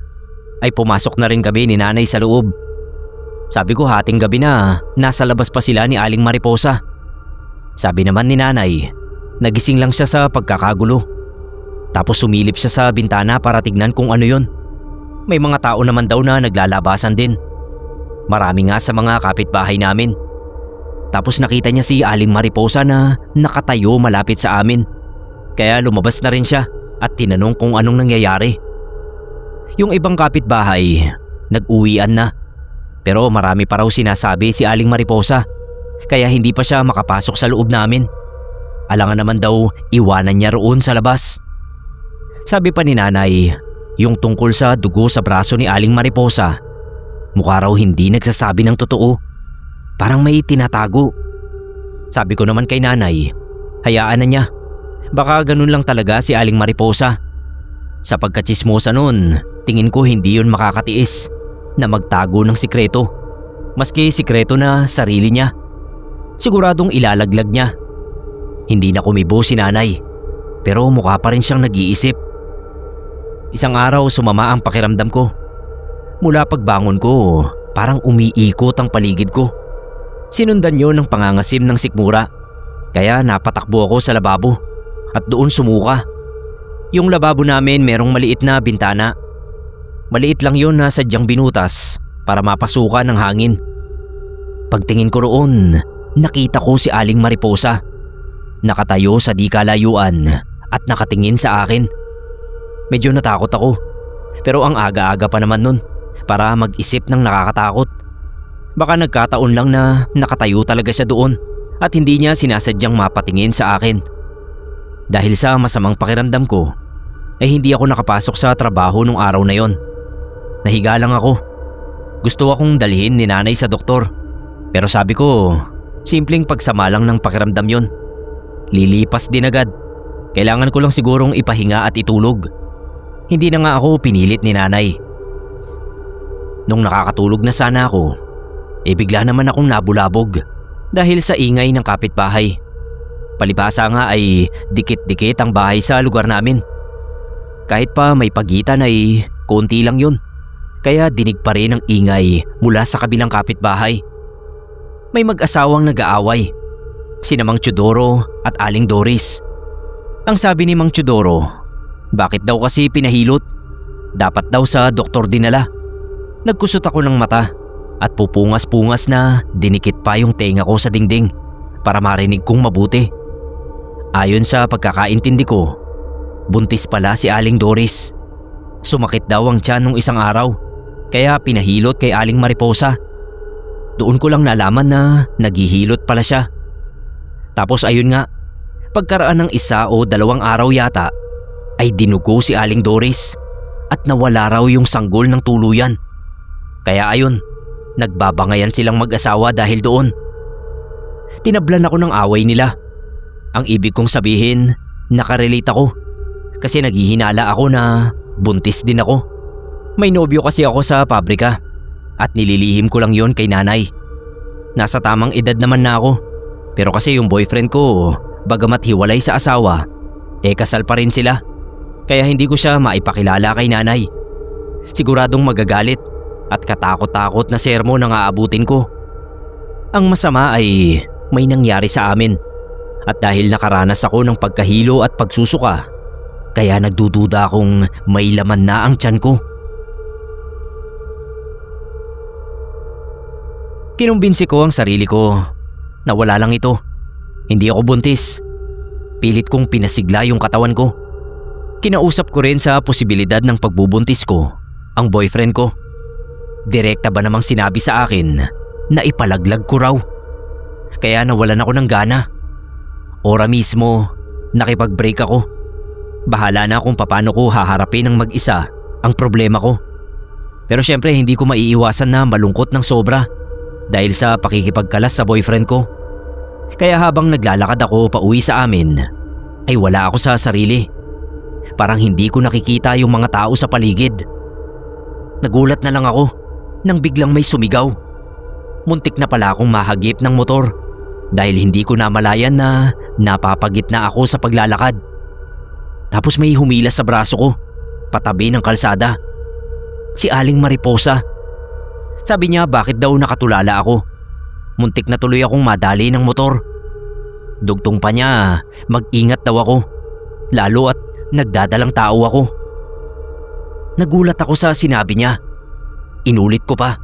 ay pumasok na rin kami ni nanay sa loob. Sabi ko hating gabi na nasa labas pa sila ni Aling Mariposa. Sabi naman ni nanay, nagising lang siya sa pagkakagulo. Tapos sumilip siya sa bintana para tignan kung ano yun. May mga tao naman daw na naglalabasan din. Marami nga sa mga kapitbahay namin. Tapos nakita niya si Aling Mariposa na nakatayo malapit sa amin. Kaya lumabas na rin siya at tinanong kung anong nangyayari. Yung ibang kapitbahay, nag-uwian na. Pero marami pa raw sinasabi si Aling Mariposa. Kaya hindi pa siya makapasok sa loob namin. Alangan naman daw iwanan niya roon sa labas. Sabi pa ni nanay, yung tungkol sa dugo sa braso ni Aling Mariposa, mukha raw hindi nagsasabi ng totoo. Parang may tinatago. Sabi ko naman kay nanay, hayaan na niya. Baka ganun lang talaga si Aling Mariposa. Sa pagkatsismosa nun, tingin ko hindi yun makakatiis na magtago ng sikreto. Maski sikreto na sarili niya. Siguradong ilalaglag niya. Hindi na kumibo si nanay, pero mukha pa rin siyang nag-iisip. Isang araw sumama ang pakiramdam ko. Mula pagbangon ko, parang umiikot ang paligid ko. Sinundan yun ng pangangasim ng sikmura. Kaya napatakbo ako sa lababo at doon sumuka. Yung lababo namin merong maliit na bintana. Maliit lang yun na sadyang binutas para mapasukan ng hangin. Pagtingin ko roon, nakita ko si Aling Mariposa. Nakatayo sa di kalayuan at nakatingin sa akin. Medyo natakot ako, pero ang aga-aga pa naman nun para mag-isip ng nakakatakot. Baka nagkataon lang na nakatayo talaga siya doon at hindi niya sinasadyang mapatingin sa akin. Dahil sa masamang pakiramdam ko, ay hindi ako nakapasok sa trabaho nung araw na yon. Nahiga lang ako. Gusto akong dalhin ni nanay sa doktor. Pero sabi ko, simpleng pagsama lang ng pakiramdam yon. Lilipas din agad. Kailangan ko lang sigurong ipahinga at itulog. Hindi na nga ako pinilit ni nanay. Nung nakakatulog na sana ako, bigla naman akong nabulabog dahil sa ingay ng kapitbahay. Palibhasa nga ay dikit-dikit ang bahay sa lugar namin. Kahit pa may pagitan ay konti lang yun. Kaya dinig pa rin ang ingay mula sa kabilang kapitbahay. May mag-asawang nag-aaway, sina Mang Teodoro at Aling Doris. Ang sabi ni Mang Teodoro, bakit daw kasi pinahilot? Dapat daw sa doktor dinala. Nagkusot ako ng mata at pupungas-pungas na dinikit pa yung tenga ko sa dingding para marinig kong mabuti. Ayon sa pagkakaintindi ko, buntis pala si Aling Doris. Sumakit daw ang tiyan nung isang araw, kaya pinahilot kay Aling Mariposa. doon ko lang nalaman na naghihilot pala siya. Tapos ayun nga, pagkaraan ng 1 o 2 araw yata ay dinugo si Aling Doris at nawala raw yung sanggol ng tuluyan. Kaya ayun, nagbabangayan silang mag-asawa dahil doon. Tinablan ako ng away nila. Ang ibig kong sabihin, nakarelate ako kasi naghihinala ako na buntis din ako. May nobyo kasi ako sa pabrika at nililihim ko lang yon kay nanay. Nasa tamang edad naman na ako, pero kasi yung boyfriend ko, bagamat hiwalay sa asawa, kasal pa rin sila. Kaya hindi ko siya maipakilala kay nanay. Siguradong magagalit at katakot-takot na sermon ang aabutin ko. Ang masama ay may nangyari sa amin at dahil nakaranas ako ng pagkahilo at pagsusuka, kaya nagdududa akong may laman na ang tiyan ko. Kinumbinsi ko ang sarili ko na wala lang ito. Hindi ako buntis. Pilit kong pinasigla yung katawan ko. Kinausap ko rin sa posibilidad ng pagbubuntis ko ang boyfriend ko. Direkta ba namang sinabi sa akin na ipalaglag ko raw? Kaya nawalan ako ng gana. Ora mismo, nakipag-break ako. Bahala na kung paano ko haharapin ng mag-isa ang problema ko. Pero syempre hindi ko maiiwasan na malungkot ng sobra dahil sa pakikipagkalas sa boyfriend ko. Kaya habang naglalakad ako pauwi sa amin, ay wala ako sa sarili. Parang hindi ko nakikita yung mga tao sa paligid. Nagulat na lang ako nang biglang may sumigaw. Muntik na pala akong mahagip ng motor dahil hindi ko namalayan na napapagitna ako sa paglalakad. Tapos may humila sa braso ko, patabi ng kalsada. Si Aling Mariposa. Sabi niya bakit daw nakatulala ako. Muntik na tuloy akong madali ng motor. Dugtong pa niya mag-ingat daw ako, lalo at nagdadalang tao ako. Nagulat ako sa sinabi niya. Inulit ko pa.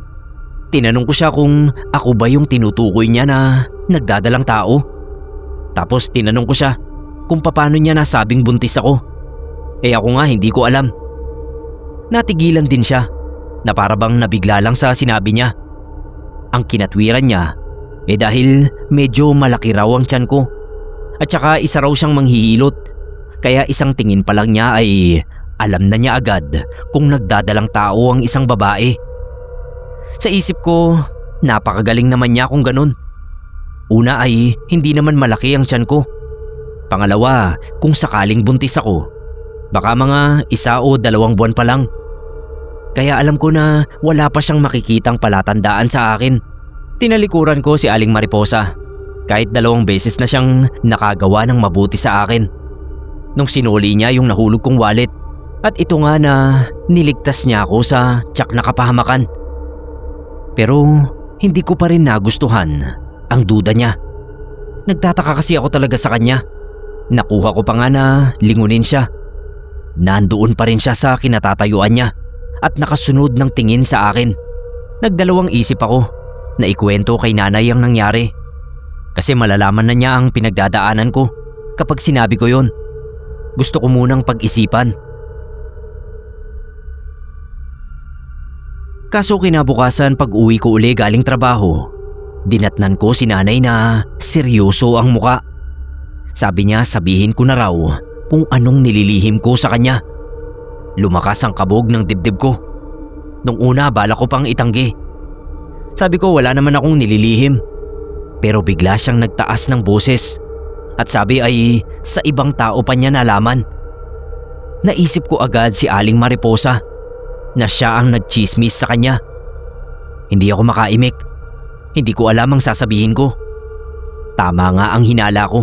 Tinanong ko siya kung ako ba yung tinutukoy niya na nagdadalang tao. Tapos tinanong ko siya kung paano niya nasabing buntis ako. Ako nga hindi ko alam. Natigilan din siya na para bang nabigla lang sa sinabi niya. Ang kinatwiran niya dahil medyo malaki raw ang tiyan ko at saka isa raw siyang manghihilot, kaya isang tingin pa lang niya ay alam na niya agad kung nagdadalang tao ang isang babae. Sa isip ko, napakagaling naman niya kung ganun. Una ay hindi naman malaki ang tiyan ko. Pangalawa, kung sakaling buntis ako, baka mga 1 o 2 buwan pa lang. Kaya alam ko na wala pa siyang makikitang palatandaan sa akin. Tinalikuran ko si Aling Mariposa kahit 2 beses na siyang nakagawa ng mabuti sa akin. Nung sinuli niya yung nahulog kong wallet at ito nga na niligtas niya ako sa tiyak na kapahamakan. Pero hindi ko pa rin nagustuhan ang duda niya. Nagtataka kasi ako talaga sa kanya. Nakuha ko pa nga na lingunin siya. Nandoon pa rin siya sa kinatatayuan niya at nakasunod ng tingin sa akin. Nagdalawang isip ako na ikwento kay nanay ang nangyari. Kasi malalaman na niya ang pinagdadaanan ko kapag sinabi ko yon. Gusto ko munang pag-isipan. Kaso kinabukasan pag uwi ko uli galing trabaho, dinatnan ko si nanay na seryoso ang muka. Sabi niya sabihin ko na raw kung anong nililihim ko sa kanya. Lumakas ang kabog ng dibdib ko. Nung una bala ko pang itanggi. Sabi ko wala naman akong nililihim. Pero bigla siyang nagtaas ng boses at sabi ay sa ibang tao pa niya nalaman. Naisip ko agad si Aling Mariposa na siya ang nagchismis sa kanya. Hindi ako makaimik. Hindi ko alam ang sasabihin ko. Tama nga ang hinala ko.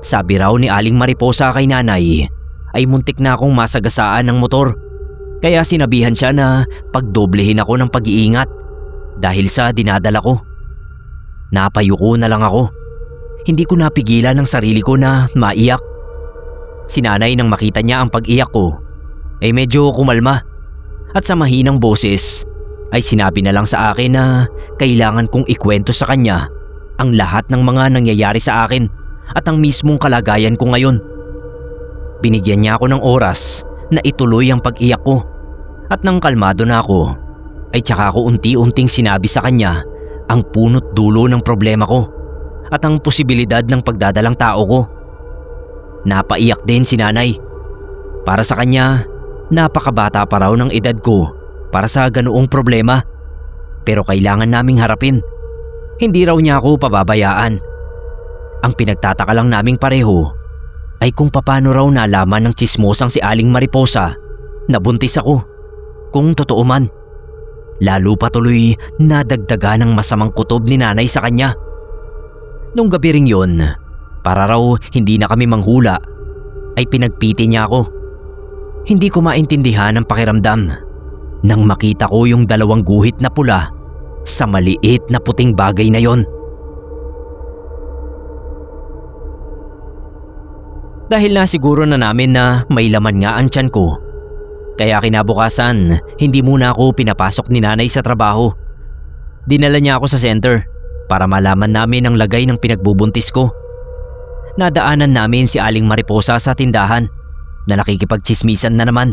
Sabi raw ni Aling Mariposa kay nanay ay muntik na akong masagasaan ng motor. Kaya sinabihan siya na pagdoblehin ako ng pag-iingat dahil sa dinadala ko. Napayuko na lang ako. Hindi ko napigilan ang sarili ko na maiyak. Si nanay nang makita niya ang pag-iyak ko ay medyo kumalma at sa mahinang boses ay sinabi na lang sa akin na kailangan kong ikwento sa kanya ang lahat ng mga nangyayari sa akin at ang mismong kalagayan ko ngayon. Binigyan niya ako ng oras na ituloy ang pag-iyak ko at nang kalmado na ako ay tsaka ako unti-unting sinabi sa kanya ang punot dulo ng problema ko at ang posibilidad ng pagdadalang tao ko. Napaiyak din si nanay. Para sa kanya, napakabata pa raw ng edad ko para sa ganoong problema. Pero kailangan naming harapin. Hindi raw niya ako pababayaan. Ang pinagtataka lang naming pareho ay kung paano raw nalaman ng tsismosang si Aling Mariposa na buntis ako. Kung totoo man. Lalo pa tuloy nadagdaga ng masamang kutob ni nanay sa kanya. Nung gabi ring yun, para raw hindi na kami manghula, ay pinagpiti niya ako. Hindi ko maintindihan ang pakiramdam nang makita ko yung dalawang guhit na pula sa maliit na puting bagay na yon. Dahil na siguro na namin na may laman nga ang tiyan ko, kaya kinabukasan hindi muna ako pinapasok ni nanay sa trabaho. Dinala niya ako sa center para malaman namin ang lagay ng pinagbubuntis ko. Nadaanan namin si Aling Mariposa sa tindahan na nakikipagtsismisan na naman.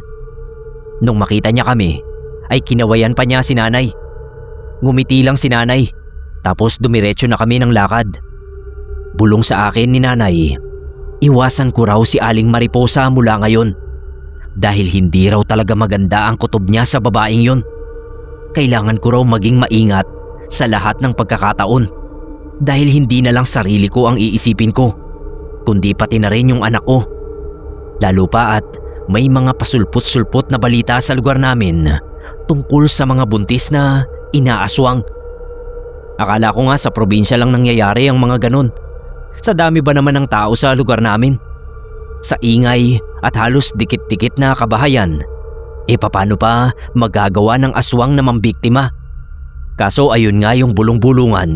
Nung makita niya kami, ay kinawayan pa niya si nanay. Ngumiti lang si nanay, tapos dumiretso na kami ng lakad. Bulong sa akin ni nanay, iwasan ko raw si Aling Mariposa mula ngayon dahil hindi raw talaga maganda ang kutob niya sa babaeng yon. Kailangan ko raw maging maingat sa lahat ng pagkakataon dahil hindi na lang sarili ko ang iisipin ko, kundi pati na rin yung anak ko. Lalo pa at may mga pasulpot-sulpot na balita sa lugar namin tungkol sa mga buntis na inaaswang. Akala ko nga sa probinsya lang nangyayari ang mga ganun. Sa dami ba naman ng tao sa lugar namin? Sa ingay at halos dikit-dikit na kabahayan, paano pa magagawa ng aswang na mambiktima? Kaso ayun nga yung bulong-bulungan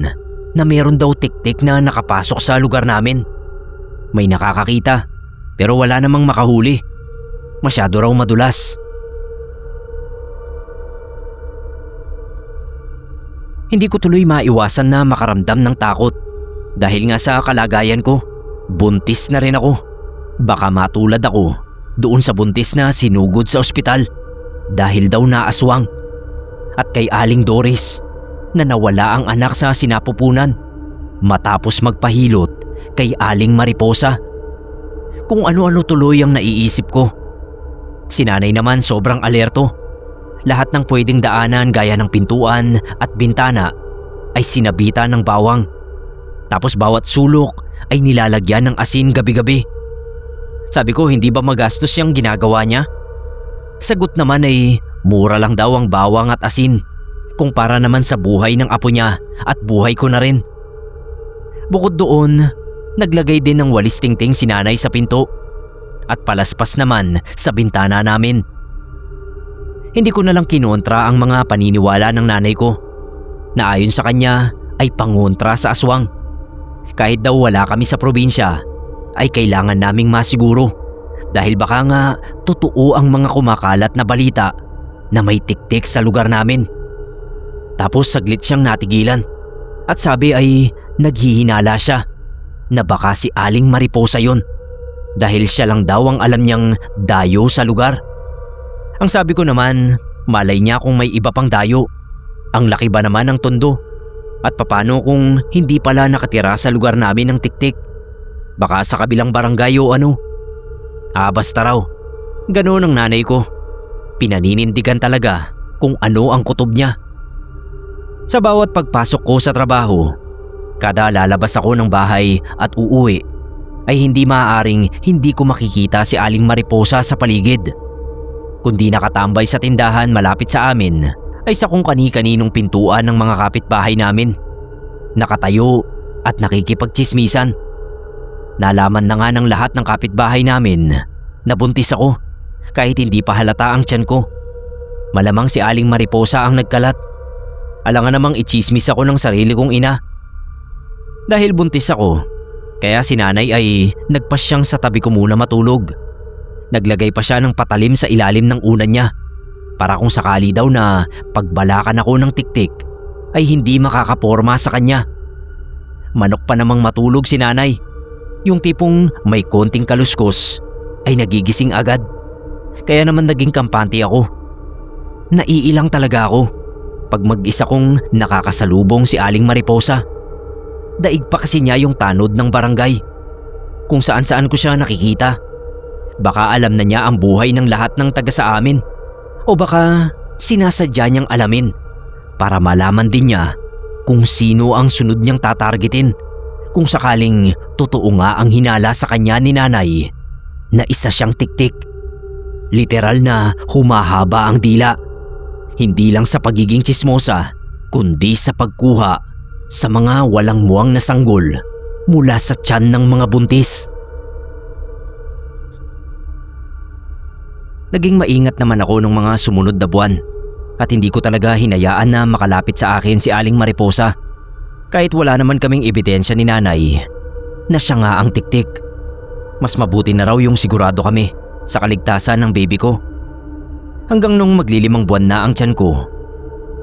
na meron daw tiktik na nakapasok sa lugar namin. May nakakakita pero wala namang makahuli. Masyado raw madulas. Hindi ko tuloy maiwasan na makaramdam ng takot dahil nga sa kalagayan ko, buntis na rin ako. Baka matulad ako doon sa buntis na sinugod sa ospital dahil daw naaswang. At kay Aling Doris na nawala ang anak sa sinapupunan matapos magpahilot kay Aling Mariposa. Kung ano-ano tuloy ang naiisip ko. Si nanay naman sobrang alerto. Lahat ng pwedeng daanan gaya ng pintuan at bintana ay sinabitan ng bawang. Tapos bawat sulok ay nilalagyan ng asin gabi-gabi. Sabi ko, hindi ba magastos yung ginagawa niya? Sagot naman ay mura lang daw ang bawang at asin kumpara naman sa buhay ng apo niya at buhay ko na rin. Bukod doon, naglagay din ng walis tingting si nanay sa pinto at palaspas naman sa bintana namin. Hindi ko na lang kinontra ang mga paniniwala ng nanay ko na ayon sa kanya ay pangontra sa aswang. Kahit daw wala kami sa probinsya ay kailangan naming masiguro dahil baka nga totoo ang mga kumakalat na balita na may tiktik sa lugar namin. Tapos saglit siyang natigilan at sabi ay naghihinala siya na baka si Aling Mariposa yon dahil siya lang daw ang alam niyang dayo sa lugar. Ang sabi ko naman, malay niya kung may iba pang dayo. Ang laki ba naman ng tondo? At papano kung hindi pala nakatira sa lugar namin ng tiktik? Baka sa kabilang barangay o ano? Basta raw. Ganoon ang nanay ko. Pinaninindigan talaga kung ano ang kutob niya. Sa bawat pagpasok ko sa trabaho, kada lalabas ako ng bahay at uuwi, ay hindi maaaring hindi ko makikita si Aling Mariposa sa paligid. Kundi nakatambay sa tindahan malapit sa amin ay sa kung kani-kaninong pintuan ng mga kapitbahay namin. Nakatayo at nakikipagtsismisan. Nalaman na nga ng lahat ng kapitbahay namin na buntis ako kahit hindi pa halata ang tiyan ko. Malamang si Aling Mariposa ang nagkalat. Alangan namang itsismis ako ng sarili kong ina. Dahil buntis ako, kaya si nanay ay nagpasyang sa tabi ko muna matulog. Naglagay pa siya ng patalim sa ilalim ng unan niya para kung sakali daw na pagbalakan ako ng tiktik ay hindi makakaporma sa kanya. Manok pa namang matulog si nanay. Yung tipong may konting kaluskos ay nagigising agad. Kaya naman naging kampante ako. Naiilang talaga ako pag mag-isa kong nakakasalubong si Aling Mariposa. Daig pa kasi niya yung tanod ng barangay. Kung saan-saan ko siya nakikita. Baka alam na niya ang buhay ng lahat ng taga sa amin. O baka sinasadya niyang alamin para malaman din niya kung sino ang sunod niyang tatargetin kung sakaling totoo nga ang hinala sa kanya ni nanay na isa siyang tiktik. Literal na humahaba ang dila. Hindi lang sa pagiging tsismosa, kundi sa pagkuha sa mga walang muwang na sanggol mula sa tiyan ng mga buntis. Naging maingat naman ako nung mga sumunod na buwan at hindi ko talaga hinayaan na makalapit sa akin si Aling Mariposa kahit wala naman kaming ebidensya ni nanay na siya nga ang tiktik. Mas mabuti na raw yung sigurado kami sa kaligtasan ng baby ko. Hanggang nung maglilimang buwan na ang tiyan ko,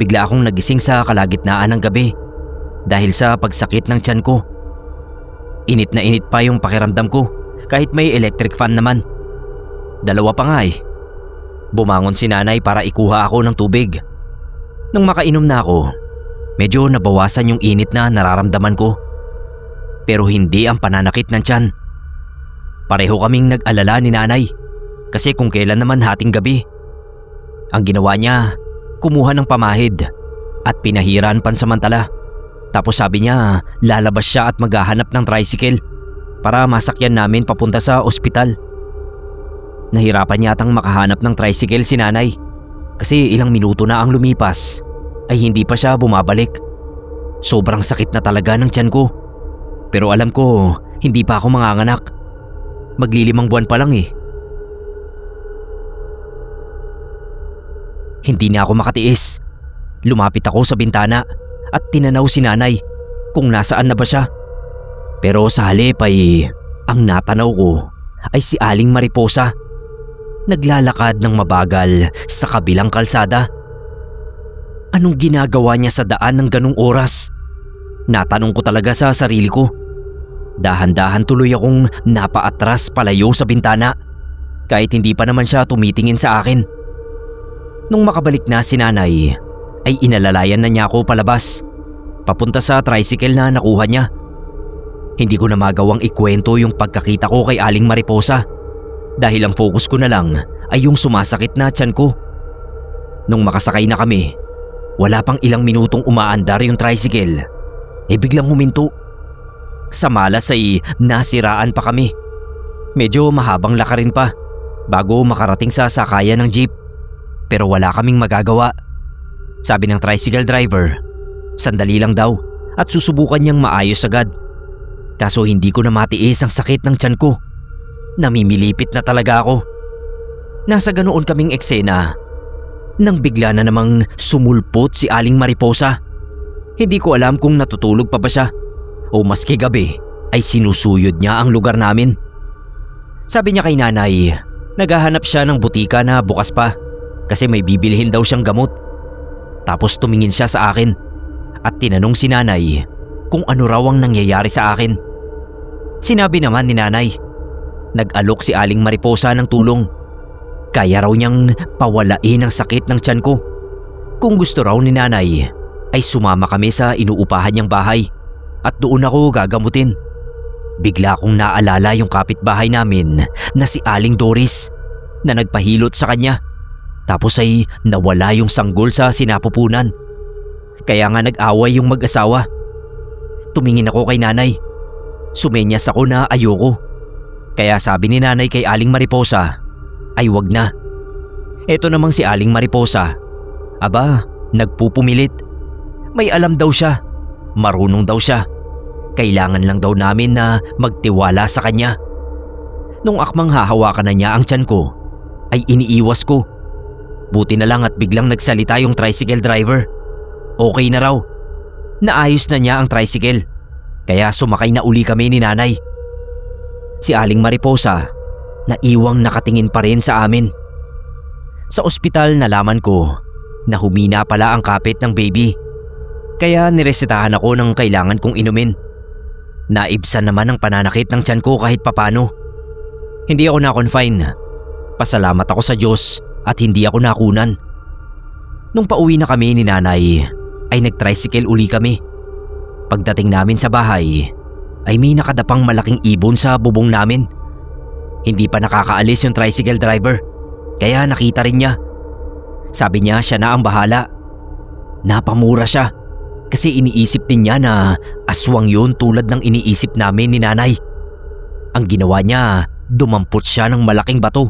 bigla akong nagising sa kalagitnaan ng gabi dahil sa pagsakit ng tiyan ko. Init na init pa yung pakiramdam ko kahit may electric fan naman. Dalawa pa nga eh. Bumangon si nanay para ikuha ako ng tubig. Nung makainom na ako, medyo nabawasan yung init na nararamdaman ko. Pero hindi ang pananakit ng tiyan. Pareho kaming nag-alala ni nanay kasi kung kailan naman hating gabi. Ang ginawa niya, kumuha ng pamahid at pinahiran pansamantala. Tapos sabi niya lalabas siya at maghahanap ng tricycle para masakyan namin papunta sa ospital. Nahirapan yatang makahanap ng tricycle si nanay kasi ilang minuto na ang lumipas ay hindi pa siya bumabalik. Sobrang sakit na talaga ng tiyan ko. Pero alam ko hindi pa ako manganganak. Maglilimang buwan pa lang eh. Hindi na ako makatiis. Lumapit ako sa bintana at tinanaw si nanay kung nasaan na ba siya. Pero sa halip ay ang natanaw ko ay si Aling Mariposa. Naglalakad ng mabagal sa kabilang kalsada. Anong ginagawa niya sa daan ng ganung oras? Natanong ko talaga sa sarili ko. Dahan-dahan tuloy akong napaatras palayo sa bintana kahit hindi pa naman siya tumitingin sa akin. Nung makabalik na si nanay ay inalalayan na niya ako palabas papunta sa tricycle na nakuha niya. Hindi ko na magawang ikwento yung pagkakita ko kay Aling Mariposa dahil ang focus ko na lang ay yung sumasakit na tiyan ko. Nung makasakay na kami, wala pang ilang minutong umaandar yung tricycle biglang huminto. Sa malas ay nasiraan pa kami. Medyo mahabang lakarin pa bago makarating sa sakayan ng jeep. Pero wala kaming magagawa. Sabi ng tricycle driver, sandali lang daw at susubukan niyang maayos agad. Kaso hindi ko na matiis ang sakit ng tiyan ko. Namimilipit na talaga ako. Nasa ganoon kaming eksena nang bigla na namang sumulpot si Aling Mariposa. Hindi ko alam kung natutulog pa ba siya o maski gabi ay sinusuyod niya ang lugar namin. Sabi niya kay nanay, naghahanap siya ng butika na bukas pa kasi may bibilhin daw siyang gamot. Tapos tumingin siya sa akin at tinanong si nanay kung ano raw ang nangyayari sa akin. Sinabi naman ni nanay, nag-alok si Aling Mariposa ng tulong. Kaya raw niyang pawalain ang sakit ng tiyan ko. Kung gusto raw ni nanay ay sumama kami sa inuupahan niyang bahay at doon ako gagamutin. Bigla kong naalala yung kapitbahay namin na si Aling Doris na nagpahilot sa kanya. Tapos ay nawala yung sanggol sa sinapupunan. Kaya nga nag-away yung mag-asawa. Tumingin ako kay nanay. Sumenyas ako na ayoko. Kaya sabi ni nanay kay Aling Mariposa ay wag na. Eto namang si Aling Mariposa, aba, nagpupumilit. May alam daw siya, marunong daw siya. Kailangan lang daw namin na magtiwala sa kanya. Nung akmang hahawakan na niya ang tiyan ko, ay iniiwas ko. Buti na lang at biglang nagsalita yung tricycle driver. Okay na raw. Naayos na niya ang tricycle. Kaya sumakay na uli kami ni nanay. Si Aling Mariposa, naiwang nakatingin pa rin sa amin. Sa ospital nalaman ko na humina pala ang kapit ng baby. Kaya niresetahan ako ng kailangan kong inumin. Naibsan naman ang pananakit ng tiyan ko kahit papano. Hindi ako na-confine. Pasalamat ako sa Diyos at hindi ako nakunan. Nung pauwi na kami ni nanay, ay nag-tricycle uli kami. Pagdating namin sa bahay, ay may nakadapang malaking ibon sa bubong namin. Hindi pa nakakaalis yung tricycle driver, kaya nakita rin niya. Sabi niya siya na ang bahala. Napamura siya kasi iniisip din niya na aswang yun tulad ng iniisip namin ni nanay. Ang ginawa niya, dumampot siya ng malaking bato.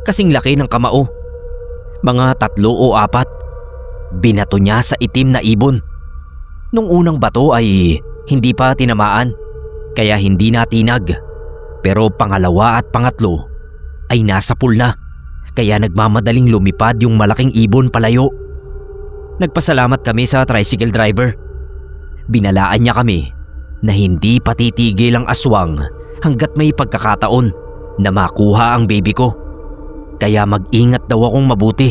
Kasing laki ng kamao. Mga 3 o 4. Binato niya sa itim na ibon. Nung unang bato ay hindi pa tinamaan, kaya hindi natinag. Pero pangalawa at pangatlo ay nasa pool na, kaya nagmamadaling lumipad yung malaking ibon palayo. Nagpasalamat kami sa tricycle driver. Binalaan niya kami na hindi patitigil ang aswang hanggat may pagkakataon na makuha ang baby ko. Kaya mag-ingat daw akong mabuti.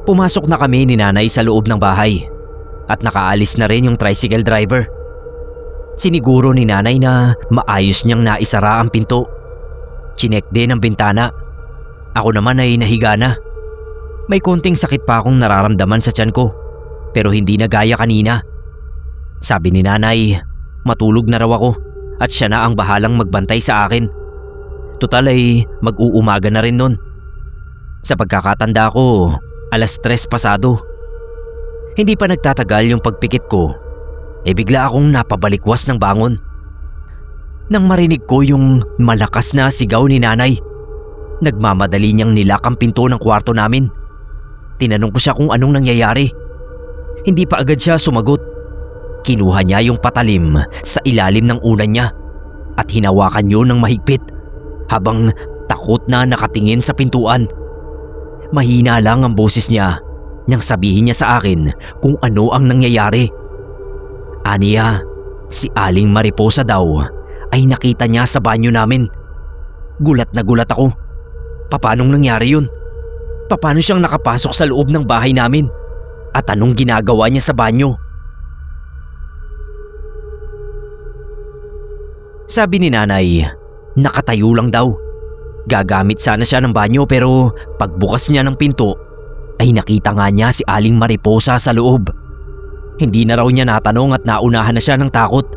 Pumasok na kami ni nanay sa loob ng bahay at nakaalis na rin yung tricycle driver. Siniguro ni nanay na maayos niyang naisara ang pinto. Chinek din ang bintana. Ako naman ay nahiga na. May konting sakit pa akong nararamdaman sa tiyan ko, pero hindi na gaya kanina. Sabi ni nanay, matulog na raw ako at siya na ang bahalang magbantay sa akin. Tutal ay mag-uumaga na rin nun. Sa pagkakatanda ko, 3:00 pasado. Hindi pa nagtatagal yung pagpikit ko, bigla akong napabalikwas ng bangon. Nang marinig ko yung malakas na sigaw ni nanay, nagmamadali niyang nilak ang pinto ng kwarto namin. Tinanong ko siya kung anong nangyayari. Hindi pa agad siya sumagot. Kinuha niya yung patalim sa ilalim ng unan niya at hinawakan yun ng mahigpit habang takot na nakatingin sa pintuan. Mahina lang ang boses niya nang sabihin niya sa akin kung ano ang nangyayari. Aniya, si Aling Mariposa daw ay nakita niya sa banyo namin. Gulat na gulat ako. Paanong nangyari yun? Paano siyang nakapasok sa loob ng bahay namin? At anong ginagawa niya sa banyo? Sabi ni nanay, nakatayo lang daw. Gagamit sana siya ng banyo pero pagbukas niya ng pinto ay nakita nga niya si Aling Mariposa sa loob. Hindi na raw niya natanong at naunahan na siya ng takot.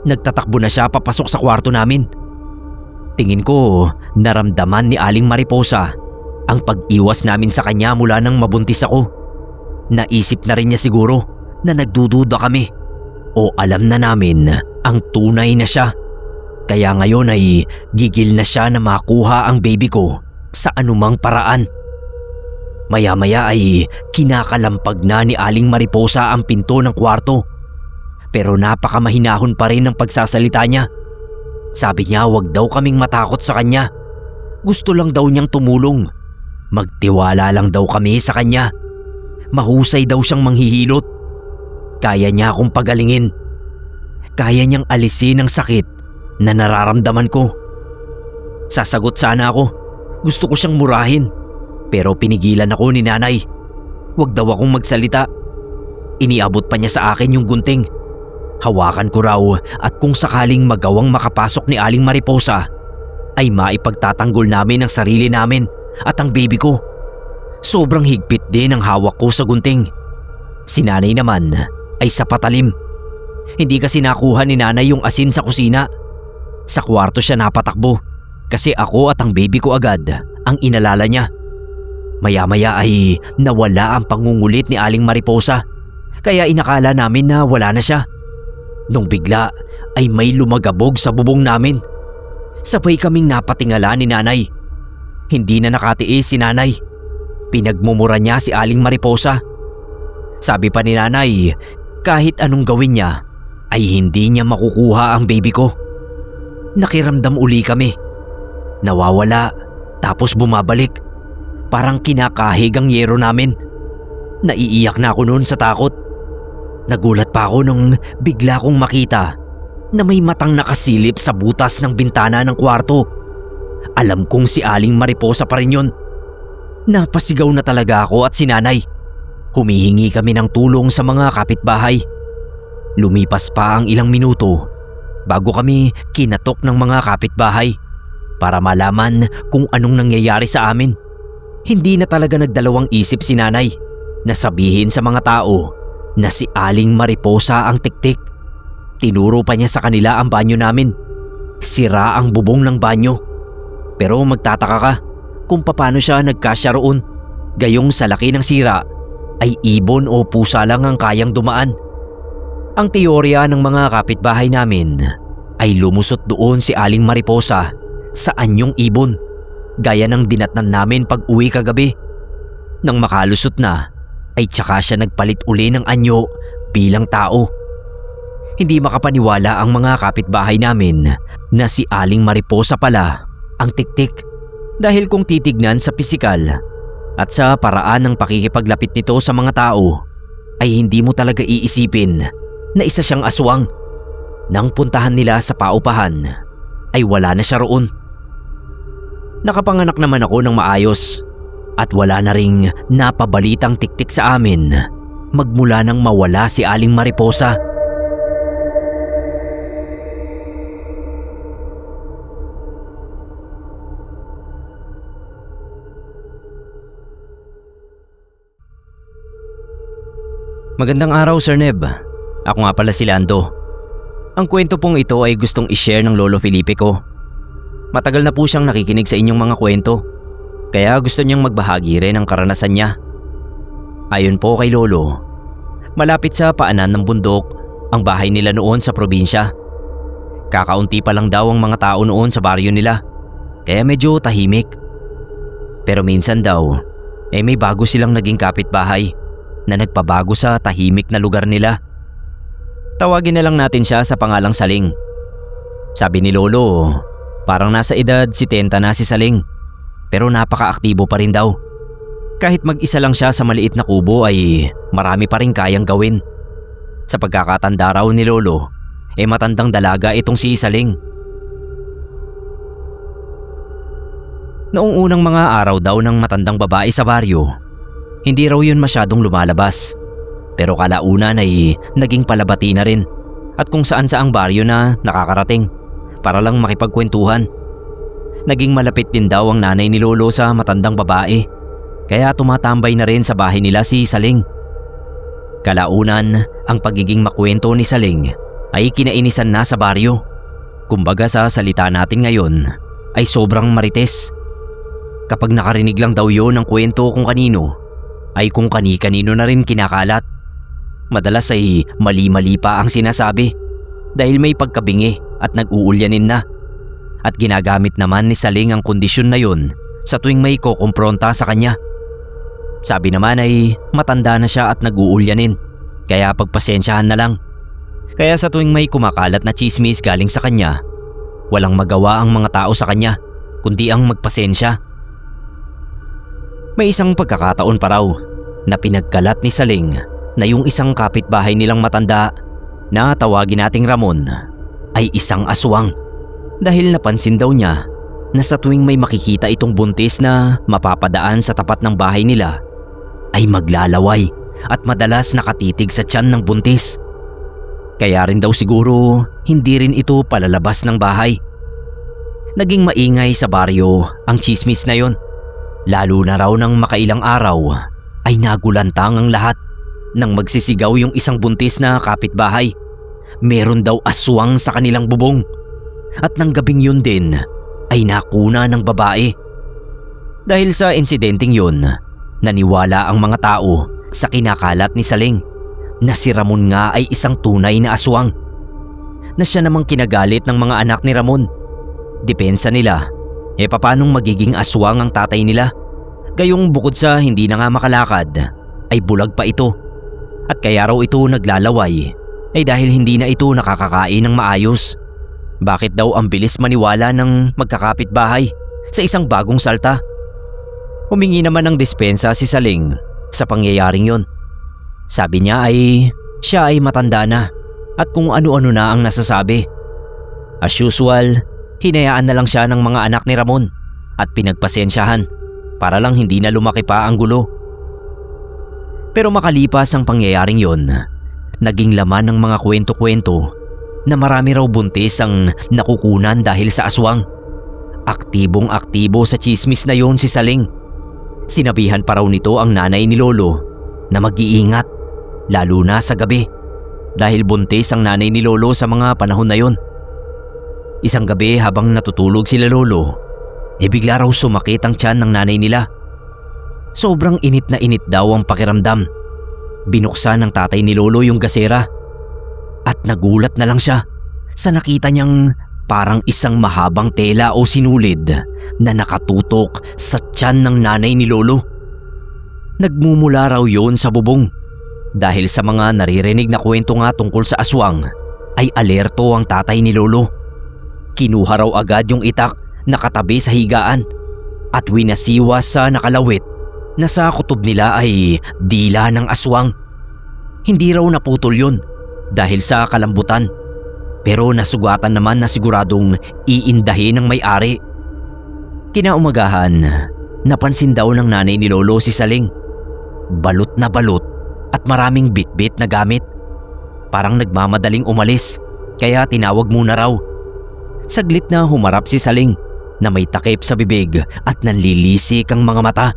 Nagtatakbo na siya papasok sa kwarto namin. Tingin ko naramdaman ni Aling Mariposa ang pag-iwas namin sa kanya mula nang mabuntis ako. Naisip na rin niya siguro na nagdududa kami o alam na namin ang tunay na siya. Kaya ngayon ay gigil na siya na makuha ang baby ko sa anumang paraan. Maya-maya ay kinakalampag na ni Aling Mariposa ang pinto ng kwarto. Pero napakamahinahon pa rin ang pagsasalita niya. Sabi niya wag daw kaming matakot sa kanya. Gusto lang daw niyang tumulong. Magtiwala lang daw kami sa kanya. Mahusay daw siyang manghihilot. Kaya niya akong pagalingin. Kaya niyang alisin ang sakit na nararamdaman ko. Sasagot sana ako. Gusto ko siyang murahin. Pero pinigilan ako ni nanay. Huwag daw akong magsalita. Iniabot pa niya sa akin yung gunting. Hawakan ko raw at kung sakaling magawang makapasok ni Aling Mariposa, ay maipagtatanggol namin ang sarili namin at ang baby ko. Sobrang higpit din ang hawak ko sa gunting. Si nanay naman ay sa patalim. Hindi kasi nakuha ni nanay yung asin sa kusina. Sa kwarto siya napatakbo kasi ako at ang baby ko agad ang inalala niya. Maya-maya ay nawala ang pangungulit ni Aling Mariposa kaya inakala namin na wala na siya. Nung bigla ay may lumagabog sa bubong namin. Sabay kaming napatingala ni nanay. Hindi na nakatiis si nanay. Pinagmumura niya si Aling Mariposa. Sabi pa ni nanay, kahit anong gawin niya ay hindi niya makukuha ang baby ko. Nakiramdam uli kami. Nawawala tapos bumabalik. Parang kinakahig ang yero namin. Naiiyak na ako noon sa takot. Nagulat pa ako nung bigla kong makita na may matang nakasilip sa butas ng bintana ng kwarto. Alam kong si Aling Mariposa pa rin yun. Napasigaw na talaga ako at si nanay. Humihingi kami ng tulong sa mga kapitbahay. Lumipas pa ang ilang minuto bago kami kinatok ng mga kapitbahay. para malaman kung anong nangyayari sa amin. Hindi na talaga nagdalawang isip si nanay na sabihin sa mga tao na si Aling Mariposa ang tiktik. Tinuro pa niya sa kanila ang banyo namin. Sira ang bubong ng banyo. Pero magtataka ka kung paano siya nagkasya roon. Gayong sa laki ng sira ay ibon o pusa lang ang kayang dumaan. Ang teorya ng mga kapitbahay namin ay lumusot doon si Aling Mariposa sa anyong ibon, gaya ng dinatnan namin pag uwi kagabi. Nang makalusot na ay tsaka siya nagpalit uli ng anyo bilang tao. Hindi makapaniwala ang mga kapitbahay namin na si Aling Mariposa pala ang tiktik, dahil kung titignan sa pisikal at sa paraan ng pakikipaglapit nito sa mga tao ay hindi mo talaga iisipin na isa siyang aswang. Nang puntahan nila sa paupahan ay wala na siya roon. Nakapanganak naman ako ng maayos at wala na ring napabalitang tiktik sa amin magmula nang mawala si Aling Mariposa. Magandang araw, Sir Neb. Ako nga pala si Lando. Ang kwento pong ito ay gustong i-share ng Lolo Felipe ko. Matagal na po siyang nakikinig sa inyong mga kwento, kaya gusto niyang magbahagi rin ng karanasan niya. Ayon po kay Lolo, malapit sa paanan ng bundok ang bahay nila noon sa probinsya. Kakaunti pa lang daw ang mga tao noon sa baryo nila, kaya medyo tahimik. Pero minsan daw, may bago silang naging kapitbahay na nagpabago sa tahimik na lugar nila. Tawagin na lang natin siya sa pangalang Saling. Sabi ni Lolo, parang nasa edad 70 na si Saling, pero napaka-aktibo pa rin daw. Kahit mag-isa lang siya sa maliit na kubo ay marami pa rin kayang gawin. Sa pagkakatanda raw ni Lolo, matandang dalaga itong si Saling. Noong unang mga araw daw ng matandang babae sa baryo, hindi raw yun masyadong lumalabas. Pero kalaunan ay naging palabati na rin at kung saan saang baryo na nakakarating para lang makipagkwentuhan. Naging malapit din daw ang nanay ni Lolo sa matandang babae, kaya tumatambay na rin sa bahay nila si Saling. Kalaunan, ang pagiging makwento ni Saling ay kinainisan na sa baryo. Kumbaga sa salita natin ngayon ay sobrang marites. Kapag nakarinig lang daw yon ng kwento kung kanino, ay kung kani-kanino na rin kinakalat. Madalas ay mali-mali pa ang sinasabi dahil may pagkabingi at nag-uulyanin na. At ginagamit naman ni Saling ang kondisyon na yun sa tuwing may kokompronta sa kanya. Sabi naman ay matanda na siya at nag-uulyanin, kaya pagpasensyahan na lang. Kaya sa tuwing may kumakalat na chismis galing sa kanya, walang magawa ang mga tao sa kanya kundi ang magpasensya. May isang pagkakataon pa raw na pinagkalat ni Saling na yung isang kapitbahay nilang matanda na tawagin nating Ramon ay isang aswang, dahil napansin daw niya na sa tuwing may makikita itong buntis na mapapadaan sa tapat ng bahay nila ay maglalaway at madalas nakatitig sa tiyan ng buntis. Kaya rin daw siguro hindi rin ito palalabas ng bahay. Naging maingay sa baryo ang chismis na yon, lalo na raw ng makailang araw ay nagulantang ang lahat nang magsisigaw yung isang buntis na kapitbahay. Meron daw aswang sa kanilang bubong. At nang gabing yun din ay nakuna ng babae. Dahil sa insidenteng yun, naniwala ang mga tao sa kinakalat ni Saling na si Ramon nga ay isang tunay na aswang. Na siya namang kinagalit ng mga anak ni Ramon. Depensa nila, papanong magiging aswang ang tatay nila? Gayong bukod sa hindi na nga makalakad, ay bulag pa ito. At kaya raw ito naglalaway ay dahil hindi na ito nakakakain ng maayos. Bakit daw ang bilis maniwala ng magkakapitbahay sa isang bagong salta? Humingi naman ng dispensa si Saling sa pangyayaring yon. Sabi niya ay siya ay matanda na at kung ano-ano na ang nasasabi. As usual, hinayaan na lang siya ng mga anak ni Ramon at pinagpasensyahan para lang hindi na lumaki pa ang gulo. Pero makalipas ang pangyayaring yon, naging laman ng mga kwento-kwento na marami raw buntis ang nakukunan dahil sa aswang. Aktibong-aktibo sa chismis na yon si Saling. Sinabihan pa raw nito ang nanay ni Lolo na mag-iingat, lalo na sa gabi, dahil buntis ang nanay ni Lolo sa mga panahon na yon. Isang gabi habang natutulog sila Lolo, bigla raw sumakit ang tiyan ng nanay nila. Sobrang init na init daw ang pakiramdam. Binuksan ng tatay ni Lolo yung gasera at nagulat na lang siya sa nakita niyang parang isang mahabang tela o sinulid na nakatutok sa tiyan ng nanay ni Lolo. Nagmumula raw yon sa bubong. Dahil sa mga naririnig na kwento nga tungkol sa aswang, ay alerto ang tatay ni Lolo. Kinuha raw agad yung itak na katabi sa higaan at winasiwas sa nakalawit na sa kutob nila ay dila ng aswang. Hindi raw naputol yun dahil sa kalambutan, pero nasugatan naman na siguradong iindahin ng may-ari. Kinaumagahan, napansin daw ng nanay ni Lolo si Saling. Balot na balot at maraming bitbit na gamit. Parang nagmamadaling umalis, kaya tinawag muna raw. Saglit na humarap si Saling na may takip sa bibig at nanlilisik ang mga mata,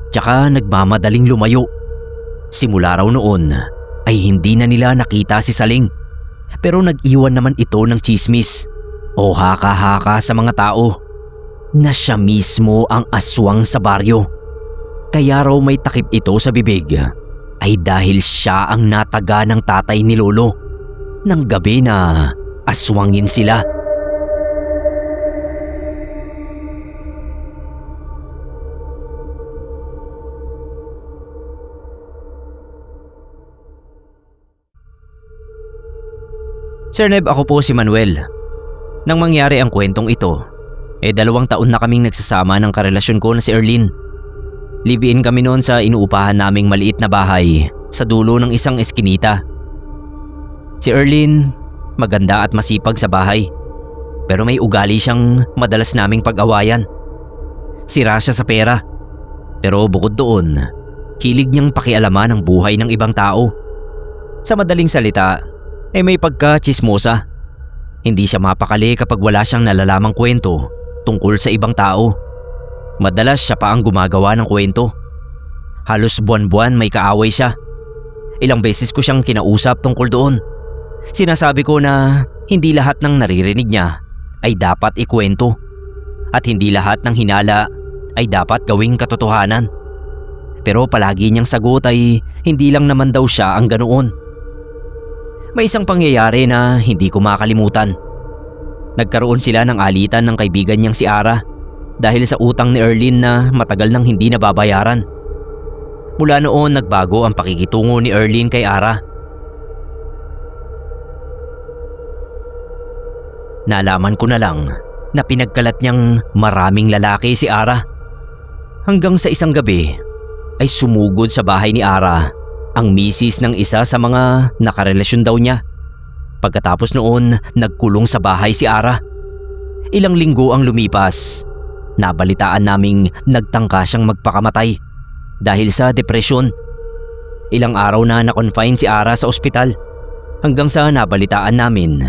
tsaka nagmamadaling lumayo. Simula raw noon ay hindi na nila nakita si Saling, pero nag-iwan naman ito ng chismis o haka-haka sa mga tao na siya mismo ang aswang sa baryo. Kaya raw may takip ito sa bibig ay dahil siya ang nataga ng tatay ni Lolo ng gabi na aswangin sila. Sir Neb, ako po si Manuel. Nang mangyari ang kwentong ito, 2 taon na kaming nagsasama ng karelasyon ko na si Erlyn. Live-in kami noon sa inuupahan naming maliit na bahay sa dulo ng isang eskinita. Si Erlyn, maganda at masipag sa bahay, pero may ugali siyang madalas naming pag-awayan. Sira siya sa pera, pero bukod doon, hilig niyang pakialaman ang buhay ng ibang tao. Sa madaling salita, may pagka-chismosa. Hindi siya mapakali kapag wala siyang nalalamang kwento tungkol sa ibang tao. Madalas siya pa ang gumagawa ng kwento. Halos buwan-buwan may kaaway siya. Ilang beses ko siyang kinausap tungkol doon. Sinasabi ko na hindi lahat ng naririnig niya ay dapat ikwento at hindi lahat ng hinala ay dapat gawing katotohanan. Pero palagi niyang sagot ay hindi lang naman daw siya ang ganoon. May isang pangyayari na hindi ko makalimutan. Nagkaroon sila ng alitan ng kaibigan niyang si Ara dahil sa utang ni Erlyn na matagal nang hindi nababayaran. Mula noon nagbago ang pakikitungo ni Erlyn kay Ara. Nalaman ko na lang na pinagkalat niyang maraming lalaki si Ara. Hanggang sa isang gabi ay sumugod sa bahay ni Ara ang misis ng isa sa mga nakarelasyon daw niya. Pagkatapos noon, nagkulong sa bahay si Ara. Ilang linggo ang lumipas. Nabalitaan naming nagtangka siyang magpakamatay dahil sa depresyon. Ilang araw na na-confine si Ara sa ospital hanggang sa nabalitaan namin